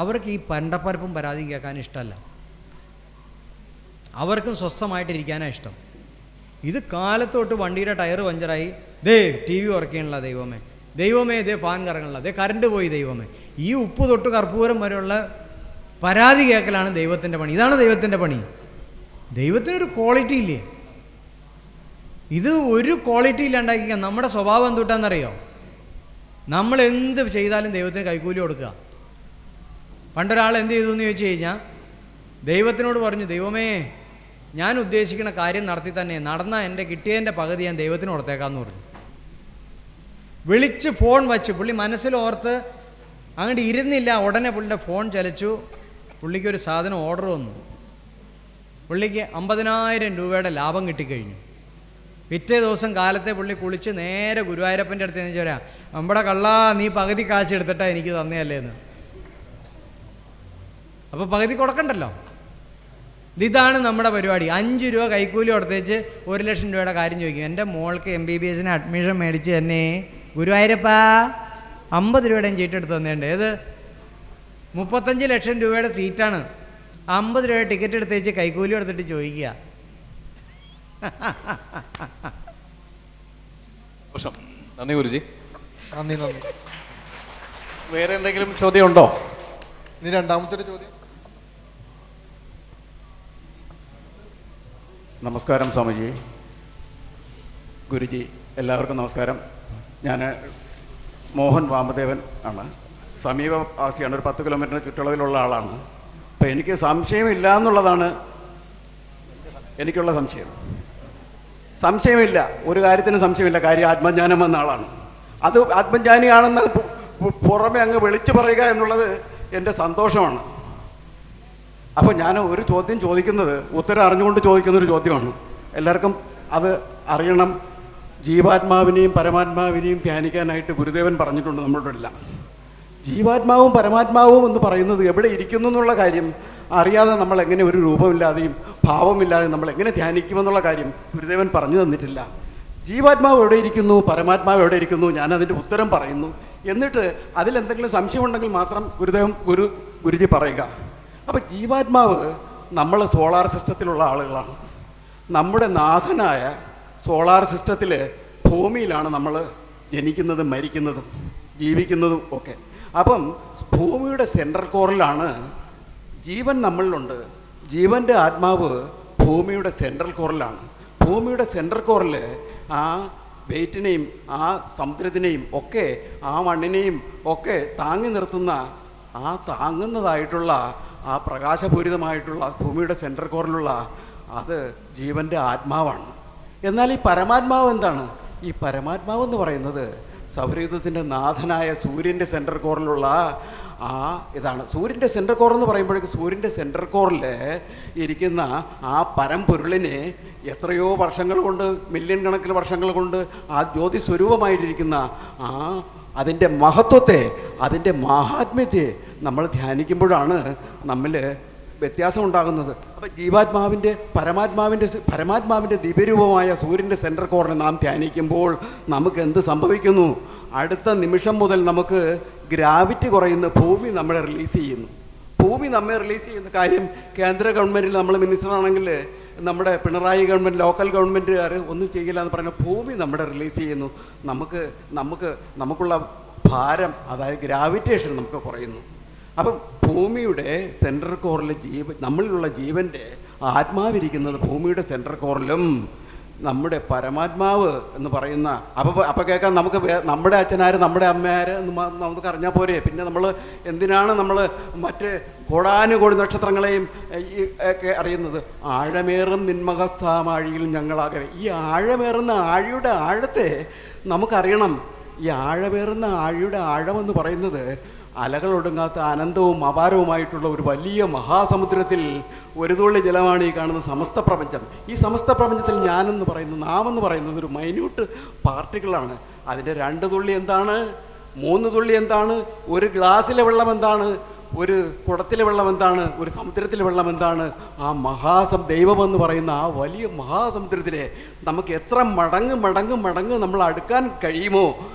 A: അവർക്ക് ഈ പണ്ടപ്പരപ്പും പരാതിയും കേൾക്കാൻ ഇഷ്ടമല്ല. അവർക്കും സ്വസ്ഥമായിട്ടിരിക്കാനാണ് ഇഷ്ടം. ഇത് കാലത്തോട്ട് വണ്ടിയുടെ ടയർ പഞ്ചറായി, ദേ ടി വി ഉറക്കാനുള്ള ദൈവമേ, ദൈവമേ ദേ ഫാൻ കറങ്ങണില്ല, ദേ കറണ്ട് പോയി ദൈവമേ. ഈ ഉപ്പ് തൊട്ട് കർപ്പൂരം വരെയുള്ള പരാതി കേൾക്കലാണ് ദൈവത്തിൻ്റെ പണി. ഇതാണ് ദൈവത്തിൻ്റെ പണി. ദൈവത്തിനൊരു ക്വാളിറ്റി ഇല്ലേ? ഇത് ഒരു ക്വാളിറ്റി ഇല്ലാണ്ടാക്കിക്കാൻ. നമ്മുടെ സ്വഭാവം എന്തുട്ടാന്നറിയോ? നമ്മൾ എന്ത് ചെയ്താലും ദൈവത്തിന് കൈക്കൂലി കൊടുക്കുക. പണ്ടൊരാൾ എന്ത് ചെയ്തു എന്ന് ചോദിച്ചു കഴിഞ്ഞാൽ ദൈവത്തിനോട് പറഞ്ഞു, ദൈവമേ ഞാൻ ഉദ്ദേശിക്കുന്ന കാര്യം നടത്തി തന്നെ നടന്ന എൻ്റെ കിട്ടിയതിൻ്റെ പകുതി ഞാൻ ദൈവത്തിന് കൊടുത്തേക്കാമെന്ന് പറഞ്ഞു. വിളിച്ച് ഫോൺ വച്ച് പുള്ളി മനസ്സിലോർത്ത് അങ്ങോട്ട് ഇരുന്നില്ല. ഉടനെ പുള്ളിയുടെ ഫോൺ ചലിച്ചു. പുള്ളിക്കൊരു സാധനം ഓർഡർ വന്നു. പുള്ളിക്ക് 50,000 രൂപയുടെ ലാഭം കിട്ടിക്കഴിഞ്ഞു. പിറ്റേ ദിവസം കാലത്തെ പുള്ളി കുളിച്ച് നേരെ ഗുരുവായൂരപ്പൻ്റെ അടുത്ത് എന്ന് ചോദിച്ചാൽ, നമ്മുടെ കള്ളാ നീ പകുതി കാശ് എടുത്തിട്ടാ എനിക്ക് തന്നെയല്ലേ എന്ന്. അപ്പോൾ പകുതി കൊടുക്കണ്ടല്ലോ. ഇതാണ് നമ്മുടെ പരിപാടി. 5 രൂപ കൈക്കൂലി കൊടുത്തേച്ച് 1,00,000 രൂപയുടെ കാര്യം ചോദിക്കും. എൻ്റെ മോൾക്ക് MBBS അഡ്മിഷൻ മേടിച്ച് തന്നെ ഗുരുവായൂരപ്പാ 50 രൂപയുടെയും ചീട്ടെടുത്ത് തന്നേണ്ടേ. ഏത് 35 ലക്ഷം രൂപയുടെ സീറ്റാണ്. 50 രൂപയുടെ ടിക്കറ്റ് എടുത്തേച്ച് കൈക്കൂലി എടുത്തിട്ട് ചോദിക്കുക.
B: നന്ദി ഗുരുജി.
C: നന്ദി.
B: വേറെ എന്തെങ്കിലും ചോദ്യം ഉണ്ടോ?
C: ഇനി രണ്ടാമത്തെ ചോദ്യം.
D: നമസ്കാരം സ്വാമിജി, ഗുരുജി, എല്ലാവർക്കും നമസ്കാരം. ഞാൻ മോഹൻ വാമദേവൻ ആണ്. സമീപവാസിയാണ്. ഒരു 10 കിലോമീറ്ററിന് ചുറ്റളവിലുള്ള ആളാണ്. അപ്പം എനിക്ക് സംശയമില്ല എന്നുള്ളതാണ് എനിക്കുള്ള സംശയം. സംശയമില്ല, ഒരു കാര്യത്തിനും സംശയമില്ല. കാര്യം ആത്മജ്ഞാനം എന്ന ആളാണ്. അത് ആത്മജ്ഞാനിയാണെന്ന് പുറമെ അങ്ങ് വിളിച്ചു പറയുക എന്നുള്ളത് എൻ്റെ സന്തോഷമാണ്. അപ്പോൾ ഞാൻ ഒരു ചോദ്യം ചോദിക്കുന്നത് ഉത്തരം അറിഞ്ഞുകൊണ്ട് ചോദിക്കുന്നൊരു ചോദ്യമാണ്. എല്ലാവർക്കും അത് അറിയണം. ജീവാത്മാവിനെയും പരമാത്മാവിനെയും ധ്യാനിക്കാനായിട്ട് ഗുരുദേവൻ പറഞ്ഞിട്ടുണ്ട് നമ്മളോടെല്ലാം. ജീവാത്മാവും പരമാത്മാവും എന്ന് പറയുന്നത് എവിടെ ഇരിക്കുന്നു എന്നുള്ള കാര്യം അറിയാതെ നമ്മൾ എങ്ങനെ ഒരു രൂപമില്ലാതെയും ഭാവമില്ലാതെയും നമ്മൾ എങ്ങനെ ധ്യാനിക്കുമെന്നുള്ള കാര്യം ഗുരുദേവൻ പറഞ്ഞു തന്നിട്ടില്ല. ജീവാത്മാവ് എവിടെ ഇരിക്കുന്നു, പരമാത്മാവ് എവിടെ ഇരിക്കുന്നു, ഞാനതിൻ്റെ ഉത്തരം പറയുന്നു. എന്നിട്ട് അതിലെന്തെങ്കിലും സംശയമുണ്ടെങ്കിൽ മാത്രം ഗുരുജി പറയുക. അപ്പോൾ ജീവാത്മാവ് നമ്മൾ സോളാർ സിസ്റ്റത്തിലുള്ള ആളുകളാണ്. നമ്മുടെ നാഥനായ സോളാർ സിസ്റ്റത്തിൽ ഭൂമിയിലാണ് നമ്മൾ ജനിക്കുന്നതും മരിക്കുന്നതും ജീവിക്കുന്നതും ഒക്കെ. അപ്പം ഭൂമിയുടെ സെൻട്രൽ കോറിലാണ് ജീവൻ നമ്മളിലുണ്ട്. ജീവൻ്റെ ആത്മാവ് ഭൂമിയുടെ സെൻട്രൽ കോറിലാണ്. ഭൂമിയുടെ സെൻട്രൽ കോറിൽ ആ വെയിറ്റിനെയും ആ സമുദ്രത്തിനെയും ഒക്കെ ആ മണ്ണിനെയും ഒക്കെ താങ്ങി നിർത്തുന്ന ആ താങ്ങുന്നതായിട്ടുള്ള ആ പ്രകാശപൂരിതമായിട്ടുള്ള ഭൂമിയുടെ സെൻട്രൽ കോറിലുള്ള അത് ജീവൻ്റെ ആത്മാവാണ്. എന്നാൽ ഈ പരമാത്മാവ് എന്താണ്? ഈ പരമാത്മാവ് എന്ന് പറയുന്നത് സൗരയൂഥത്തിൻ്റെ നാഥനായ സൂര്യൻ്റെ സെൻട്രൽ കോറിലുള്ള ഇതാണ്. സൂര്യൻ്റെ സെൻട്രൽ കോർ എന്ന് പറയുമ്പോഴേക്ക് സൂര്യൻ്റെ സെൻട്രൽ കോറിൽ ഇരിക്കുന്ന ആ പരമ്പൊരുളിനെ എത്രയോ വർഷങ്ങൾ കൊണ്ട്, മില്യൺ കണക്കിന് വർഷങ്ങൾ കൊണ്ട് ആ ജ്യോതി സ്വരൂപമായിട്ടിരിക്കുന്ന അതിൻ്റെ മഹത്വത്തെ, അതിൻ്റെ മാഹാത്മ്യത്തെ നമ്മൾ ധ്യാനിക്കുമ്പോഴാണ് നമ്മിൽ വ്യത്യാസം ഉണ്ടാകുന്നത്. അപ്പം ജീവാത്മാവിൻ്റെ പരമാത്മാവിൻ്റെ ദിവ്യരൂപമായ സൂര്യൻ്റെ സെൻട്രൽ കോറിനെ നാം ധ്യാനിക്കുമ്പോൾ നമുക്ക് എന്ത് സംഭവിക്കുന്നു? അടുത്ത നിമിഷം മുതൽ നമുക്ക് ഗ്രാവിറ്റി കുറയുന്ന ഭൂമി നമ്മളെ റിലീസ് ചെയ്യുന്നു. ഭൂമി നമ്മെ റിലീസ് ചെയ്യുന്ന കാര്യം കേന്ദ്ര ഗവൺമെൻറ്റിൽ നമ്മൾ മിനിസ്റ്ററാണെങ്കിൽ നമ്മുടെ പിണറായി ഗവൺമെൻറ്, ലോക്കൽ ഗവൺമെൻറ്റുകാർ ഒന്നും ചെയ്യില്ല എന്ന് പറയുന്ന ഭൂമി നമ്മുടെ റിലീസ് ചെയ്യുന്നു. നമുക്കുള്ള ഭാരം, അതായത് ഗ്രാവിറ്റേഷൻ നമുക്ക് കുറയുന്നു. അപ്പം ഭൂമിയുടെ സെൻട്രൽ കോറിൽ നമ്മളിലുള്ള ജീവൻ്റെ ആത്മാവിരിക്കുന്നത് ഭൂമിയുടെ സെൻട്രൽ കോറിലും നമ്മുടെ പരമാത്മാവ് എന്ന് പറയുന്ന അപ്പോൾ കേൾക്കാൻ നമുക്ക് നമ്മുടെ അച്ഛനാര് നമ്മുടെ അമ്മയാര് എന്ന് നമുക്ക് അറിഞ്ഞാൽ പോരെ. പിന്നെ നമ്മൾ എന്തിനാണ് നമ്മൾ മറ്റ് കോടാനുകോടി നക്ഷത്രങ്ങളെയും ഒക്കെ അറിയുന്നത്? ആഴമേറും നിന്മഹസാമാഴിയിൽ ഞങ്ങളാകെ. ഈ ആഴമേറുന്ന ആഴിയുടെ ആഴത്തെ നമുക്കറിയണം. ഈ ആഴമേറുന്ന ആഴിയുടെ ആഴമെന്ന് പറയുന്നത് അലകളൊടുങ്ങാത്ത അനന്തവും അപാരവുമായിട്ടുള്ള ഒരു വലിയ മഹാസമുദ്രത്തിൽ ഒരു തുള്ളി ജലമാണ് ഈ കാണുന്ന സമസ്ത പ്രപഞ്ചം. ഈ സമസ്ത പ്രപഞ്ചത്തിൽ ഞാനെന്ന് പറയുന്നത്, നാം എന്ന് പറയുന്നത് ഒരു മൈന്യൂട്ട് പാർട്ടിക്കിളാണ്. അതിൻ്റെ 2 തുള്ളി എന്താണ്, 3 തുള്ളി എന്താണ്, ഒരു ഗ്ലാസ്സിലെ വെള്ളം എന്താണ്, ഒരു കുടത്തിലെ വെള്ളം എന്താണ്, ഒരു സമുദ്രത്തിലെ വെള്ളം എന്താണ്? ആ ദൈവമെന്ന് പറയുന്ന ആ വലിയ മഹാസമുദ്രത്തിലെ നമുക്ക് എത്ര മടങ്ങ് നമ്മൾ അടുക്കാൻ കഴിയുമോ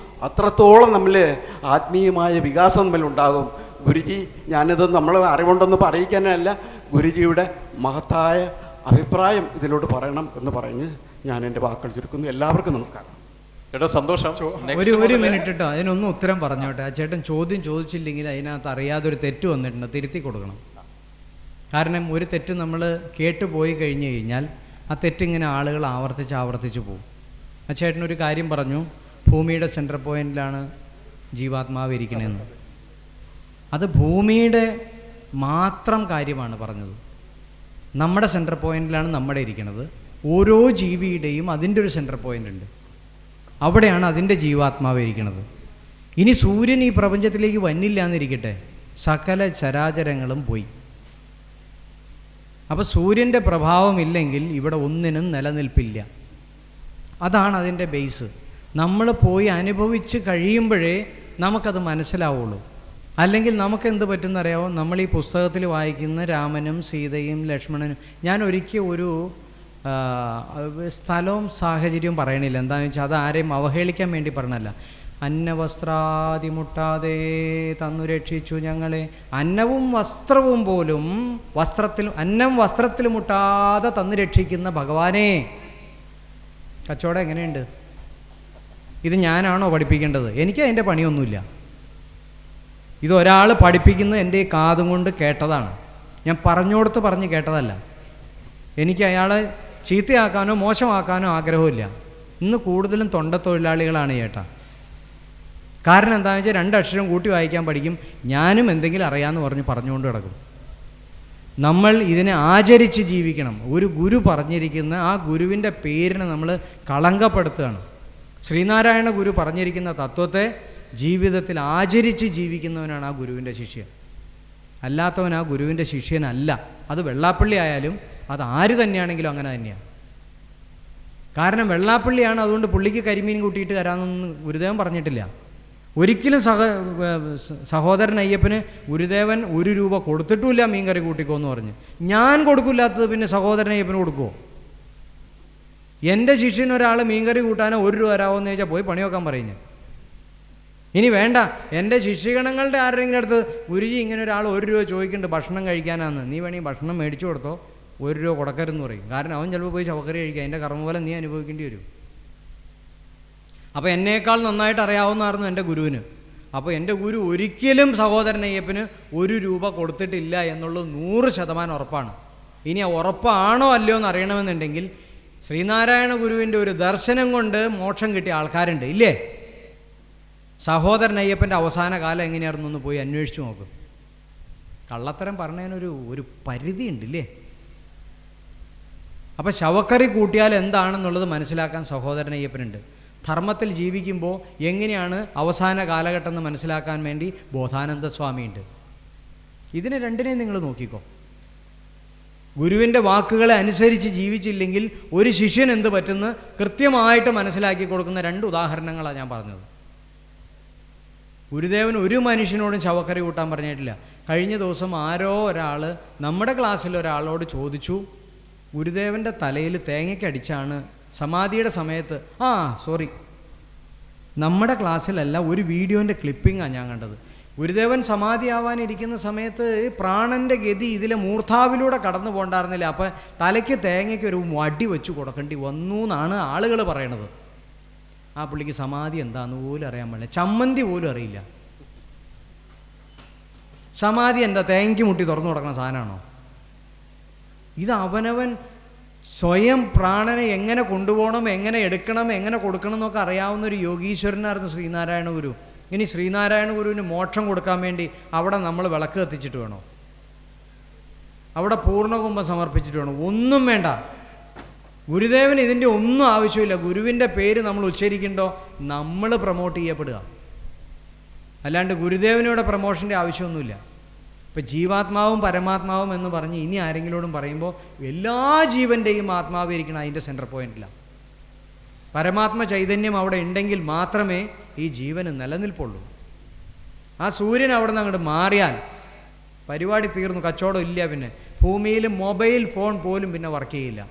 D: അത്രത്തോളം നമ്മൾ ആത്മീയമായ വികാസം നമ്മളുണ്ടാകും. ഗുരുജി, ഞാനിത് നമ്മൾ അറിവുണ്ടെന്ന് പറയിക്കാനല്ല, ഗുരുജിയുടെ മഹത്തായ അഭിപ്രായം ഇതിലോട്ട് പറയണം എന്ന് പറഞ്ഞ് ഞാൻ എൻ്റെ വാക്കുകൾ ചുരുക്കുന്നു. എല്ലാവർക്കും നമസ്കാരം.
B: ചേട്ടാ സന്തോഷം.
A: ഒരു മിനിറ്റ് കേട്ടോ, അതിനൊന്നും ഉത്തരം പറഞ്ഞോട്ടെ. ആ ചേട്ടൻ ചോദ്യം ചോദിച്ചില്ലെങ്കിൽ അതിനകത്ത് അറിയാതെ ഒരു തെറ്റ് വന്നിട്ടുണ്ട്, തിരുത്തി കൊടുക്കണം. കാരണം ഒരു തെറ്റ് നമ്മൾ കേട്ടുപോയി കഴിഞ്ഞു കഴിഞ്ഞാൽ ആ തെറ്റിങ്ങനെ ആളുകൾ ആവർത്തിച്ച് പോകും. ആ ചേട്ടനൊരു കാര്യം പറഞ്ഞു, ഭൂമിയുടെ സെൻട്രൽ പോയിന്റിലാണ് ജീവാത്മാവ് ഇരിക്കണമെന്ന്. അത് ഭൂമിയുടെ മാത്രം കാര്യമാണ് പറഞ്ഞത്. നമ്മുടെ സെൻട്രൽ പോയിന്റിലാണ് നമ്മുടെ ഇരിക്കുന്നത്. ഓരോ ജീവിയുടെയും അതിൻ്റെ ഒരു സെൻട്രൽ പോയിന്റ് ഉണ്ട്, അവിടെയാണ് അതിൻ്റെ ജീവാത്മാവ് ഇരിക്കുന്നത്. ഇനി സൂര്യൻ ഈ പ്രപഞ്ചത്തിലേക്ക് വന്നില്ല എന്നിരിക്കട്ടെ, സകല ചരാചരങ്ങളും പോയി. അപ്പോൾ സൂര്യൻ്റെ പ്രഭാവമില്ലെങ്കിൽ ഇവിടെ ഒന്നിനും നിലനിൽപ്പില്ല. അതാണ് അതിൻ്റെ ബേസ്. നമ്മൾ പോയി അനുഭവിച്ച് കഴിയുമ്പോഴേ നമുക്കത് മനസ്സിലാവുള്ളൂ. അല്ലെങ്കിൽ നമുക്കെന്ത് പറ്റുന്നറിയാമോ, നമ്മൾ ഈ പുസ്തകത്തിൽ വായിക്കുന്ന രാമനും സീതയും ലക്ഷ്മണനും, ഞാൻ ഒരിക്കൽ ഒരു സ്ഥലവും സാഹചര്യവും പറയണില്ല, എന്താണെന്ന് വെച്ചാൽ അത് ആരെയും അവഹേളിക്കാൻ വേണ്ടി പറഞ്ഞല്ല. അന്നവസ്ത്രാദി മുട്ടാതെ തന്നു രക്ഷിച്ചു ഞങ്ങളെ. അന്നവും വസ്ത്രവും പോലും അന്നം വസ്ത്രത്തിൽ മുട്ടാതെ തന്നു രക്ഷിക്കുന്ന ഭഗവാനെ. കച്ചവടം എങ്ങനെയുണ്ട്? ഇത് ഞാനാണോ പഠിപ്പിക്കേണ്ടത്? എനിക്ക് അതിൻ്റെ പണിയൊന്നുമില്ല. ഇതൊരാൾ പഠിപ്പിക്കുന്നത് എൻ്റെ ഈ കാതും കൊണ്ട് കേട്ടതാണ്. ഞാൻ പറഞ്ഞോടത്ത് പറഞ്ഞ് കേട്ടതല്ല. എനിക്ക് അയാളെ ചീത്തയാക്കാനോ മോശമാക്കാനോ ആഗ്രഹമില്ല. ഇന്ന് കൂടുതലും തൊഴിലാളികളാണ് ചേട്ടാ. കാരണം എന്താണെന്ന് വെച്ചാൽ 2 അക്ഷരം കൂട്ടി വായിക്കാൻ പഠിക്കും, ഞാനും എന്തെങ്കിലും അറിയാമെന്ന് പറഞ്ഞുകൊണ്ട് കിടക്കും. നമ്മൾ ഇതിനെ ആചരിച്ച് ജീവിക്കണം. ഒരു ഗുരു പറഞ്ഞിരിക്കുന്ന ആ ഗുരുവിൻ്റെ പേരിനെ നമ്മൾ കളങ്കപ്പെടുത്തുകയാണ്. ശ്രീനാരായണ ഗുരു പറഞ്ഞിരിക്കുന്ന തത്വത്തെ ജീവിതത്തിൽ ആചരിച്ച് ജീവിക്കുന്നവനാണ് ആ ഗുരുവിൻ്റെ ശിഷ്യൻ. അല്ലാത്തവൻ ആ ഗുരുവിൻ്റെ ശിഷ്യനല്ല. അത് വെള്ളാപ്പള്ളി ആയാലും അത് ആര് തന്നെയാണെങ്കിലും അങ്ങനെ തന്നെയാണ്. കാരണം വെള്ളാപ്പള്ളിയാണ്, അതുകൊണ്ട് പുള്ളിക്ക് കരിമീൻ കൂട്ടിയിട്ട് തരാമെന്നൊന്നും ഗുരുദേവൻ പറഞ്ഞിട്ടില്ല. ഒരിക്കലും സഹോദരൻ അയ്യപ്പന് ഗുരുദേവൻ 1 രൂപ കൊടുത്തിട്ടുമില്ല മീൻകറി കൂട്ടിക്കോ എന്ന് പറഞ്ഞ്. ഞാൻ കൊടുക്കില്ലാത്തത് പിന്നെ സഹോദരൻ അയ്യപ്പന് കൊടുക്കുമോ? എൻ്റെ ശിഷ്യനൊരാൾ മീൻകറി കൂട്ടാനോ 1 രൂപ തരാമോന്ന് ചോദിച്ചാൽ പോയി പണി വെക്കാൻ പറയും. ഇനി വേണ്ട, എൻ്റെ ശിഷ്യഗണങ്ങളുടെ ആരുടെയെങ്കിലും അടുത്ത് ഗുരുജി ഇങ്ങനെ ഒരാൾ 1 രൂപ ചോദിക്കുന്നുണ്ട് ഭക്ഷണം കഴിക്കാനാന്ന്, നീ വേണമെങ്കിൽ ഭക്ഷണം മേടിച്ചു കൊടുത്തോ, 1 രൂപ കൊടുക്കരുതെന്ന് പറയും. കാരണം അവൻ ചിലപ്പോൾ പോയി ശവക്കറി കഴിക്കുക, അതിൻ്റെ കർമ്മഫലം നീ അനുഭവിക്കേണ്ടി വരും. അപ്പോൾ എന്നേക്കാൾ നന്നായിട്ട് അറിയാവുന്നതായിരുന്നു എൻ്റെ ഗുരുവിന്. അപ്പോൾ എൻ്റെ ഗുരു ഒരിക്കലും സഹോദരൻ അയ്യപ്പന് 1 രൂപ കൊടുത്തിട്ടില്ല എന്നുള്ളത് 100% ഉറപ്പാണ്. ഇനി ഉറപ്പാണോ അല്ലയോ എന്ന് അറിയണമെന്നുണ്ടെങ്കിൽ ശ്രീനാരായണ ഗുരുവിൻ്റെ ഒരു ദർശനം കൊണ്ട് മോക്ഷം കിട്ടിയ ആൾക്കാരുണ്ട്, ഇല്ലേ? സഹോദരൻ അയ്യപ്പൻ്റെ അവസാന കാലം എങ്ങനെയായിരുന്നു എന്ന് പോയി അന്വേഷിച്ച് നോക്കും. കള്ളത്തരം പറഞ്ഞതിനൊരു പരിധി ഉണ്ടില്ലേ? അപ്പോൾ ശവക്കറി കൂട്ടിയാൽ എന്താണെന്നുള്ളത് മനസ്സിലാക്കാൻ സഹോദരൻ അയ്യപ്പനുണ്ട്. ധർമ്മത്തിൽ ജീവിക്കുമ്പോൾ എങ്ങനെയാണ് അവസാന കാലഘട്ടം എന്ന് മനസ്സിലാക്കാൻ വേണ്ടി ബോധാനന്ദ സ്വാമിയുണ്ട്. ഇതിനെ രണ്ടിനെയും നിങ്ങൾ നോക്കിക്കോ. ഗുരുവിൻ്റെ വാക്കുകളെ അനുസരിച്ച് ജീവിച്ചില്ലെങ്കിൽ ഒരു ശിഷ്യൻ എന്ത് പറ്റുന്ന കൃത്യമായിട്ട് മനസ്സിലാക്കി കൊടുക്കുന്ന 2 ഉദാഹരണങ്ങളാണ് ഞാൻ പറഞ്ഞത്. ഗുരുദേവൻ ഒരു മനുഷ്യനോടും ശവക്കറി കൂട്ടാൻ പറഞ്ഞിട്ടില്ല. കഴിഞ്ഞ ദിവസം ആരോ ഒരാൾ നമ്മുടെ ക്ലാസ്സിൽ ഒരാളോട് ചോദിച്ചു, ഗുരുദേവൻ്റെ തലയിൽ തേങ്ങയ്ക്കടിച്ചാണ് സമാധിയുടെ സമയത്ത്, നമ്മുടെ ക്ലാസ്സിലല്ല, ഒരു വീഡിയോൻ്റെ ക്ലിപ്പിങ്ങാണ് ഞാൻ കണ്ടത്. ഗുരുദേവൻ സമാധിയാവാനിരിക്കുന്ന സമയത്ത് പ്രാണൻ്റെ ഗതി ഇതിലെ മൂർധാവിലൂടെ കടന്നു പോകണ്ടായിരുന്നില്ല. അപ്പം തലയ്ക്ക് തേങ്ങയ്ക്ക് ഒരു വടി വെച്ച് കൊടുക്കേണ്ടി വന്നു എന്നാണ് ആളുകൾ പറയണത്. ആ പുള്ളിക്ക് സമാധി എന്താന്ന് പോലും അറിയാൻ പാടില്ല, ചമ്മന്തി പോലും അറിയില്ല. സമാധി എന്താ തേങ്ങയ്ക്ക് മുട്ടി തുറന്നു കൊടുക്കുന്ന സാധനമാണോ? ഇത് അവനവൻ സ്വയം പ്രാണനെ എങ്ങനെ കൊണ്ടുപോകണം, എങ്ങനെ എടുക്കണം, എങ്ങനെ കൊടുക്കണം എന്നൊക്കെ അറിയാവുന്ന ഒരു യോഗീശ്വരനായിരുന്നു ശ്രീനാരായണ ഗുരു. ഇനി ശ്രീനാരായണ ഗുരുവിന് മോക്ഷം കൊടുക്കാൻ വേണ്ടി അവിടെ നമ്മൾ വിളക്ക് കത്തിച്ചിട്ട് വേണോ? അവിടെ പൂർണ്ണകുംഭം സമർപ്പിച്ചിട്ട് വേണോ? ഒന്നും വേണ്ട. ഗുരുദേവന് ഇതിൻ്റെ ഒന്നും ആവശ്യമില്ല. ഗുരുവിൻ്റെ പേര് നമ്മൾ ഉച്ചരിക്കണ്ടോ, നമ്മൾ പ്രൊമോട്ട് ചെയ്യപ്പെടുക. അല്ലാണ്ട് ഗുരുദേവനോട് പ്രൊമോഷൻ്റെ ആവശ്യമൊന്നുമില്ല. ഇപ്പം ജീവാത്മാവും പരമാത്മാവും എന്ന് പറഞ്ഞ് ഇനി ആരെങ്കിലോടും പറയുമ്പോൾ എല്ലാ ജീവൻ്റെയും ആത്മാവ് ഇരിക്കണം അതിൻ്റെ സെൻറ്റർ പോയിന്റിലാണ്. പരമാത്മ ചൈതന്യം അവിടെ ഉണ്ടെങ്കിൽ മാത്രമേ ഈ ജീവന് നിലനിൽപ്പുള്ളൂ. ആ സൂര്യൻ അവിടെ നിന്ന് അങ്ങോട്ട് മാറിയാൽ പരിപാടി തീർന്നു, കച്ചവടം ഇല്ല. പിന്നെ ഭൂമിയിൽ മൊബൈൽ ഫോൺ പോലും പിന്നെ വർക്ക് ചെയ്യില്ല.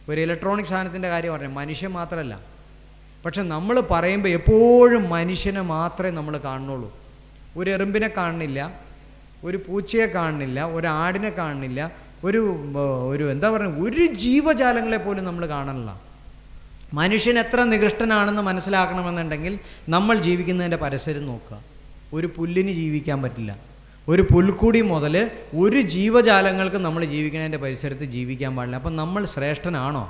A: ഒരു ഇലക്ട്രോണിക് സാധനത്തിൻ്റെ കാര്യം പറഞ്ഞു, മനുഷ്യൻ മാത്രമല്ല. പക്ഷെ നമ്മൾ പറയുമ്പോൾ എപ്പോഴും മനുഷ്യനെ മാത്രമേ നമ്മൾ കാണുന്നുള്ളൂ. ഒരു എറുമ്പിനെ കാണുന്നില്ല, ഒരു പൂച്ചയെ കാണുന്നില്ല, ഒരു ആടിനെ കാണുന്നില്ല, ഒരു എന്താ പറയുക, ഒരു ജീവജാലങ്ങളെ പോലും നമ്മൾ കാണണില്ല. മനുഷ്യൻ എത്ര നികൃഷ്ടനാണെന്ന് മനസ്സിലാക്കണമെന്നുണ്ടെങ്കിൽ നമ്മൾ ജീവിക്കുന്നതിൻ്റെ പരിസരം നോക്കുക. ഒരു പുല്ലിന് ജീവിക്കാൻ പറ്റില്ല. ഒരു പുൽക്കുടി മുതൽ ഒരു ജീവജാലങ്ങൾക്ക് നമ്മൾ ജീവിക്കുന്നതിൻ്റെ പരിസരത്ത് ജീവിക്കാൻ പാടില്ല. അപ്പം നമ്മൾ ശ്രേഷ്ഠനാണോ?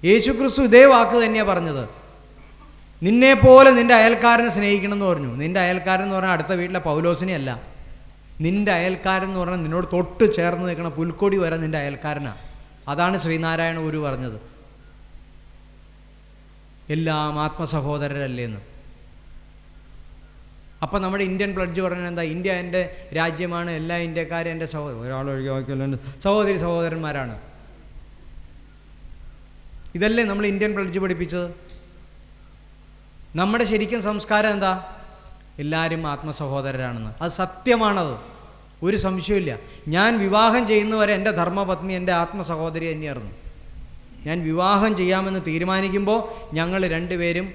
A: യേശുക്രിസ്തു ഇതേ വാക്ക് തന്നെയാണ് പറഞ്ഞത്. നിന്നെപ്പോലെ നിൻ്റെ അയൽക്കാരനെ സ്നേഹിക്കണം എന്ന് പറഞ്ഞു. നിൻ്റെ അയൽക്കാരൻ എന്ന് പറഞ്ഞാൽ അടുത്ത വീട്ടിലെ പൗലോസിനെ അല്ല. നിൻ്റെ അയൽക്കാരൻ എന്ന് പറഞ്ഞാൽ നിന്നോട് തൊട്ട് ചേർന്ന് നിൽക്കണ പുൽക്കൊടി വരെ നിൻ്റെ അയൽക്കാരനാണ്. അതാണ് ശ്രീനാരായണ ഗുരു പറഞ്ഞത്. എല്ലാം ആത്മസഹോദരരല്ലേന്ന്. അപ്പം നമ്മുടെ ഇന്ത്യൻ പ്ലഡ്ജ് പറഞ്ഞാൽ എന്താ? ഇന്ത്യ എൻ്റെ രാജ്യമാണ്, എല്ലാ ഇന്ത്യക്കാരും എൻ്റെ സഹോദരി സഹോദരന്മാരാണ്. ഇതല്ലേ നമ്മൾ ഇന്ത്യൻ പ്ലഡ്ജ് പഠിപ്പിച്ചത്? നമ്മുടെ ശരിക്കും സംസ്കാരം എന്താ? എല്ലാവരും ആത്മസഹോദരരാണെന്ന്. അത് സത്യമാണത്, ഒരു സംശയമില്ല. ഞാൻ വിവാഹം ചെയ്യുന്നവരെ എൻ്റെ ധർമ്മപത്നി എൻ്റെ ആത്മസഹോദരി തന്നെയായിരുന്നു. ഞാൻ വിവാഹം ചെയ്യാമെന്ന് തീരുമാനിക്കുമ്പോൾ ഞങ്ങൾ രണ്ടുപേരും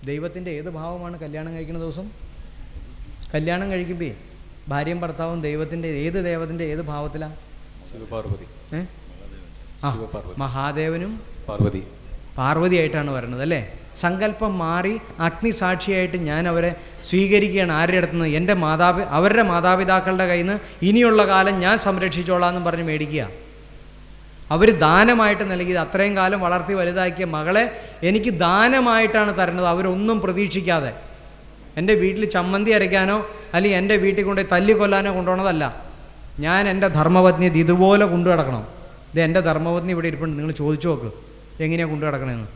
A: ദൈവത്തിൻ്റെ ഏത് ഭാവമാണ് കല്യാണം കഴിക്കുന്ന ദിവസം? കല്യാണം കഴിക്കുമ്പോൾ ഭാര്യയും ഭർത്താവും ദൈവത്തിൻ്റെ ഏത് ഭാവത്തിലാണ്? മഹാദേവനും പാർവതിയായിട്ടാണ് വരുന്നത് അല്ലേ? സങ്കല്പം മാറി അഗ്നിസാക്ഷിയായിട്ട് ഞാൻ അവരെ സ്വീകരിക്കുകയാണ്. ആരുടെ അടുത്തുനിന്ന്? അവരുടെ മാതാപിതാക്കളുടെ കയ്യിൽ നിന്ന് ഇനിയുള്ള കാലം ഞാൻ സംരക്ഷിച്ചോളാം എന്നും പറഞ്ഞ് മേടിക്കുക. അവർ ദാനമായിട്ട് നൽകിയത്, അത്രയും കാലം വളർത്തി വലുതാക്കിയ മകളെ എനിക്ക് ദാനമായിട്ടാണ് തരുന്നത്. അവരൊന്നും പ്രതീക്ഷിക്കാതെ. എൻ്റെ വീട്ടിൽ ചമ്മന്തി അരയ്ക്കാനോ അല്ലെങ്കിൽ എൻ്റെ വീട്ടിൽ കൊണ്ടുപോയി തല്ലിക്കൊല്ലാനോ കൊണ്ടുപോകണതല്ല. ഞാൻ എൻ്റെ ധർമ്മപത്നിയെ ഇതുപോലെ കൊണ്ടു കിടക്കണം. ഇത് എൻ്റെ ധർമ്മപത്നി ഇവിടെ ഇരിപ്പുണ്ട്, നിങ്ങൾ ചോദിച്ചു നോക്ക് എങ്ങനെയാണ് കൊണ്ടു കിടക്കണമെന്ന്.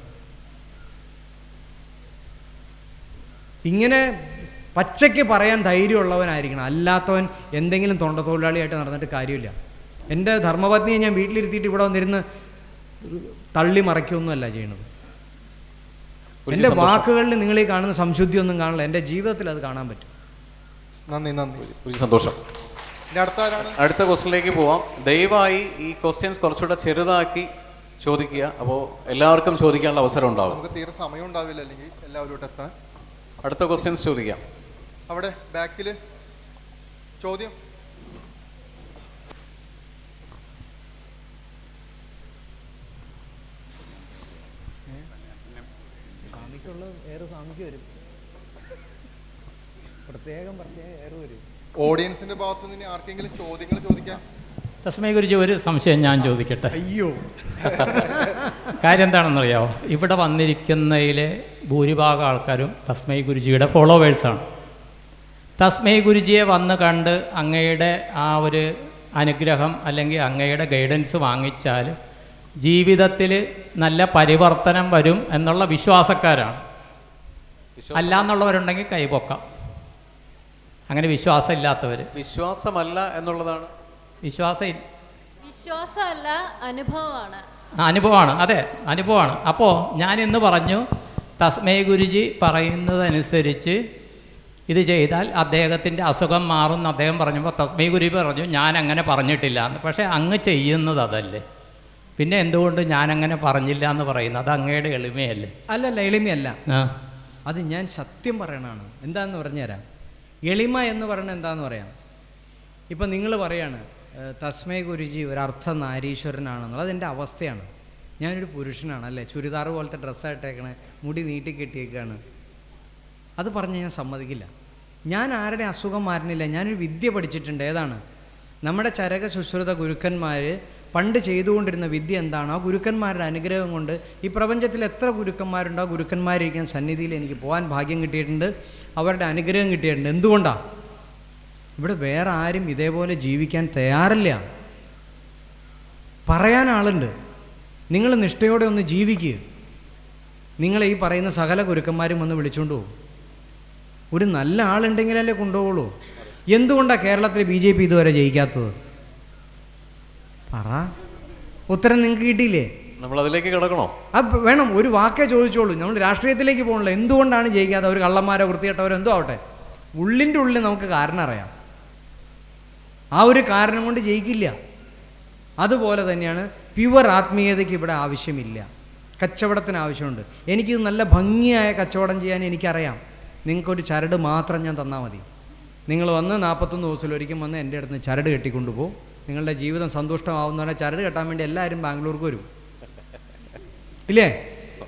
A: ഇങ്ങനെ പച്ചയ്ക്ക് പറയാൻ ധൈര്യമുള്ളവനായിരിക്കണം. അല്ലാത്തവൻ എന്തെങ്കിലും തൊഴിലാളിയായിട്ട് നടന്നിട്ട് കാര്യമില്ല. എൻ്റെ ധർമ്മപത്നിയെ ഞാൻ വീട്ടിലിരുത്തിയിട്ട് ഇവിടെ വന്നിരുന്ന് തള്ളി മറയ്ക്കൊന്നുമല്ല ചെയ്യണത്. എൻ്റെ വാക്കുകളിൽ നിങ്ങൾ ഈ കാണുന്ന സംശുദ്ധിയൊന്നും കാണില്ല, എൻ്റെ ജീവിതത്തിൽ അത് കാണാൻ പറ്റും.
C: നന്ദി.
B: സന്തോഷം. അടുത്ത ക്വസ്റ്റ്യനിലേക്ക് പോവാം. ദയവായി ഈ ക്വസ്റ്റ്യൻസ് കുറച്ചുകൂടെ ചെറുതാക്കി ചോദിക്കുക. അപ്പോൾ എല്ലാവർക്കും ചോദിക്കാനുള്ള അവസരം ഉണ്ടാവും.
C: നമുക്ക് തീരെ സമയം ഉണ്ടാവില്ല അല്ലെങ്കിൽ എല്ലാവരോട്ട് എത്താൻ.
B: അടുത്ത ക്വസ്റ്റ്യൻസ് ചോദിക്കാം.
C: അവിടെ ബാക്കിൽ ചോദ്യം. ഓഡിയൻസിന്റെ ഭാഗത്ത് നിന്ന് ആർക്കെങ്കിലും ചോദ്യങ്ങൾ ചോദിക്കാം?
E: തസ്മൈ ഗുരുജി, ഒരു സംശയം ഞാൻ ചോദിക്കട്ടെ.
A: അയ്യോ,
E: കാര്യം എന്താണെന്നറിയാമോ? ഇവിടെ വന്നിരിക്കുന്നതിലെ ഭൂരിഭാഗം ആൾക്കാരും തസ്മൈ ഗുരുജിയുടെ ഫോളോവേഴ്സാണ്. തസ്മൈ ഗുരുജിയെ വന്ന് കണ്ട് അങ്ങയുടെ ആ ഒരു അനുഗ്രഹം അല്ലെങ്കിൽ അങ്ങയുടെ ഗൈഡൻസ് വാങ്ങിച്ചാൽ ജീവിതത്തിൽ നല്ല പരിവർത്തനം വരും എന്നുള്ള വിശ്വാസക്കാരാണ്. അല്ല എന്നുള്ളവരുണ്ടെങ്കിൽ കൈപൊക്കാം. അങ്ങനെ വിശ്വാസം ഇല്ലാത്തവർ.
B: വിശ്വാസമല്ല എന്നുള്ളതാണ്.
F: വിശ്വാസമല്ല, അനുഭവമാണ്.
E: അനുഭവമാണ്. അതെ, അനുഭവമാണ്. അപ്പോൾ ഞാൻ ഇന്ന് പറഞ്ഞു തസ്മൈ ഗുരുജി പറയുന്നതനുസരിച്ച് ഇത് ചെയ്താൽ അദ്ദേഹത്തിൻ്റെ അസുഖം മാറുമെന്ന് അദ്ദേഹം പറഞ്ഞപ്പോൾ തസ്മൈ ഗുരുജി പറഞ്ഞു ഞാൻ അങ്ങനെ പറഞ്ഞിട്ടില്ല എന്ന്. പക്ഷേ അങ്ങ് ചെയ്യുന്നത് അതല്ലേ, പിന്നെ എന്തുകൊണ്ട് ഞാനങ്ങനെ പറഞ്ഞില്ല എന്ന് പറയുന്നത്? അത് അങ്ങയുടെ എളിമയല്ലേ?
A: അല്ലല്ല, എളിമയല്ല. അത് ഞാൻ സത്യം പറയണതാണ്. എന്താണെന്ന് പറഞ്ഞുതരാം. എളിമ എന്ന് പറയുന്നത് എന്താണെന്ന് പറയാം. ഇപ്പം നിങ്ങൾ പറയാണ് തസ്മൈ ഗുരുജി ഒരു അർദ്ധനാരീശ്വരനാണെന്നുള്ളത്. അതെൻ്റെ അവസ്ഥയാണ്. ഞാനൊരു പുരുഷനാണ് അല്ലേ, ചുരിദാർ പോലത്തെ ഡ്രസ്സായിട്ടേക്കണേ, മുടി നീട്ടി കെട്ടിയേക്കാണ്. അത് പറഞ്ഞ് ഞാൻ സമ്മതിക്കില്ല. ഞാൻ ആരുടെ അസുഖം മാറുന്നില്ല. ഞാനൊരു വിദ്യ പഠിച്ചിട്ടുണ്ട്. ഏതാണ്? നമ്മുടെ ചരക ശുശ്രുത ഗുരുക്കന്മാർ പണ്ട് ചെയ്തുകൊണ്ടിരുന്ന വിദ്യ എന്താണോ, ആ ഗുരുക്കന്മാരുടെ അനുഗ്രഹം കൊണ്ട് ഈ പ്രപഞ്ചത്തിൽ എത്ര ഗുരുക്കന്മാരുണ്ടോ, ആ ഗുരുക്കന്മാരിരിക്കുന്ന സന്നിധിയിൽ എനിക്ക് പോകാൻ ഭാഗ്യം കിട്ടിയിട്ടുണ്ട്, അവരുടെ അനുഗ്രഹം കിട്ടിയിട്ടുണ്ട്. എന്തുകൊണ്ടാണ്? ഇവിടെ വേറെ ആരും ഇതേപോലെ ജീവിക്കാൻ തയ്യാറില്ല. പറയാൻ ആളുണ്ട്. നിങ്ങൾ നിഷ്ഠയോടെ ഒന്ന് ജീവിക്കുക. നിങ്ങൾ ഈ പറയുന്ന സകല ഗുരുക്കന്മാരും വന്ന് വിളിച്ചുകൊണ്ട് പോകും. ഒരു നല്ല ആളുണ്ടെങ്കിലല്ലേ കൊണ്ടുപോകുള്ളൂ. എന്തുകൊണ്ടാണ് കേരളത്തിൽ BJP ഇതുവരെ ജയിക്കാത്തത്? പറ. ഉത്തരം നിങ്ങൾക്ക് കിട്ടിയില്ലേ?
B: നമ്മൾ അതിലേക്ക് കിടക്കണോ?
A: അത് വേണം. ഒരു വാക്കേ ചോദിച്ചോളൂ. നമ്മൾ രാഷ്ട്രീയത്തിലേക്ക് പോകണല്ലോ. എന്തുകൊണ്ടാണ് ജയിക്കാതെ? അവർ കള്ളന്മാരോ വൃത്തികെട്ടവരോ എന്തോ ആവട്ടെ, ഉള്ളിൻ്റെ ഉള്ളിൽ നമുക്ക് കാരണം അറിയാം. ആ ഒരു കാരണം കൊണ്ട് ജയിക്കില്ല. അതുപോലെ തന്നെയാണ് പ്യുവർ ആത്മീയതയ്ക്ക് ഇവിടെ ആവശ്യമില്ല. കച്ചവടത്തിന് ആവശ്യമുണ്ട്. എനിക്കിത് നല്ല ഭംഗിയായ കച്ചവടം ചെയ്യാൻ എനിക്കറിയാം. നിങ്ങൾക്കൊരു ചരട് മാത്രം ഞാൻ തന്നാൽ മതി. നിങ്ങൾ വന്ന് 41 ദിവസത്തിലൊരിക്കൽ വന്ന് എൻ്റെ അടുത്ത് നിന്ന് ചരട് കെട്ടിക്കൊണ്ടുപോകും. നിങ്ങളുടെ ജീവിതം സന്തുഷ്ടമാവുന്ന പറഞ്ഞാൽ ചരട് കെട്ടാൻ വേണ്ടി എല്ലാവരും ബാംഗ്ലൂർക്ക് വരും. ഇല്ലേ?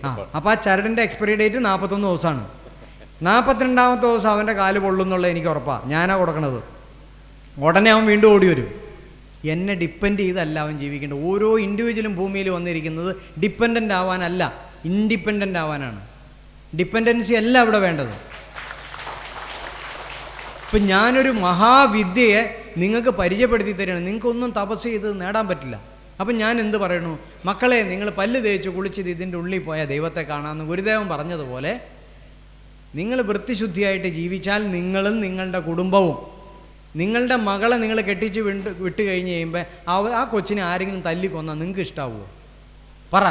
A: ആ, അപ്പോൾ ആ ചരടിൻ്റെ എക്സ്പയറി ഡേറ്റ് 41 ദിവസമാണ്. 42ാമത്തെ ദിവസം അവൻ്റെ കാല് പൊള്ളുന്നുള്ള എനിക്ക് ഉറപ്പാണ്. ഞാനാ കൊടുക്കണത്. ഉടനെ അവൻ വീണ്ടും ഓടി വരും. എന്നെ ഡിപ്പെൻഡ് ചെയ്തല്ല അവൻ ജീവിക്കേണ്ടത്. ഓരോ ഇൻഡിവിജ്വലും ഭൂമിയിൽ വന്നിരിക്കുന്നത് ഡിപ്പെൻഡൻ്റ് ആവാനല്ല, ഇൻഡിപെൻഡൻ്റ് ആവാനാണ്. ഡിപ്പെൻഡൻസി അല്ല അവിടെ വേണ്ടത്. ഇപ്പം ഞാനൊരു മഹാവിദ്യയെ നിങ്ങൾക്ക് പരിചയപ്പെടുത്തി തരികയാണ്. നിങ്ങൾക്കൊന്നും തപസ് ചെയ്ത് നേടാൻ പറ്റില്ല. അപ്പം ഞാൻ എന്ത് പറയണു? മക്കളെ, നിങ്ങൾ പല്ല് തേച്ച് കുളിച്ചത് ഇതിൻ്റെ ഉള്ളിൽ പോയാൽ ദൈവത്തെ കാണാമെന്ന് ഗുരുദേവൻ പറഞ്ഞതുപോലെ നിങ്ങൾ വൃത്തിശുദ്ധിയായിട്ട് ജീവിച്ചാൽ നിങ്ങളും നിങ്ങളുടെ കുടുംബവും, നിങ്ങളുടെ മകളെ നിങ്ങൾ കെട്ടിച്ച് വിട്ട് കഴിഞ്ഞ് കഴിയുമ്പോൾ ആ കൊച്ചിനെ ആരെങ്കിലും തല്ലിക്കൊന്നാൽ നിങ്ങൾക്ക് ഇഷ്ടാവുമോ? പറ.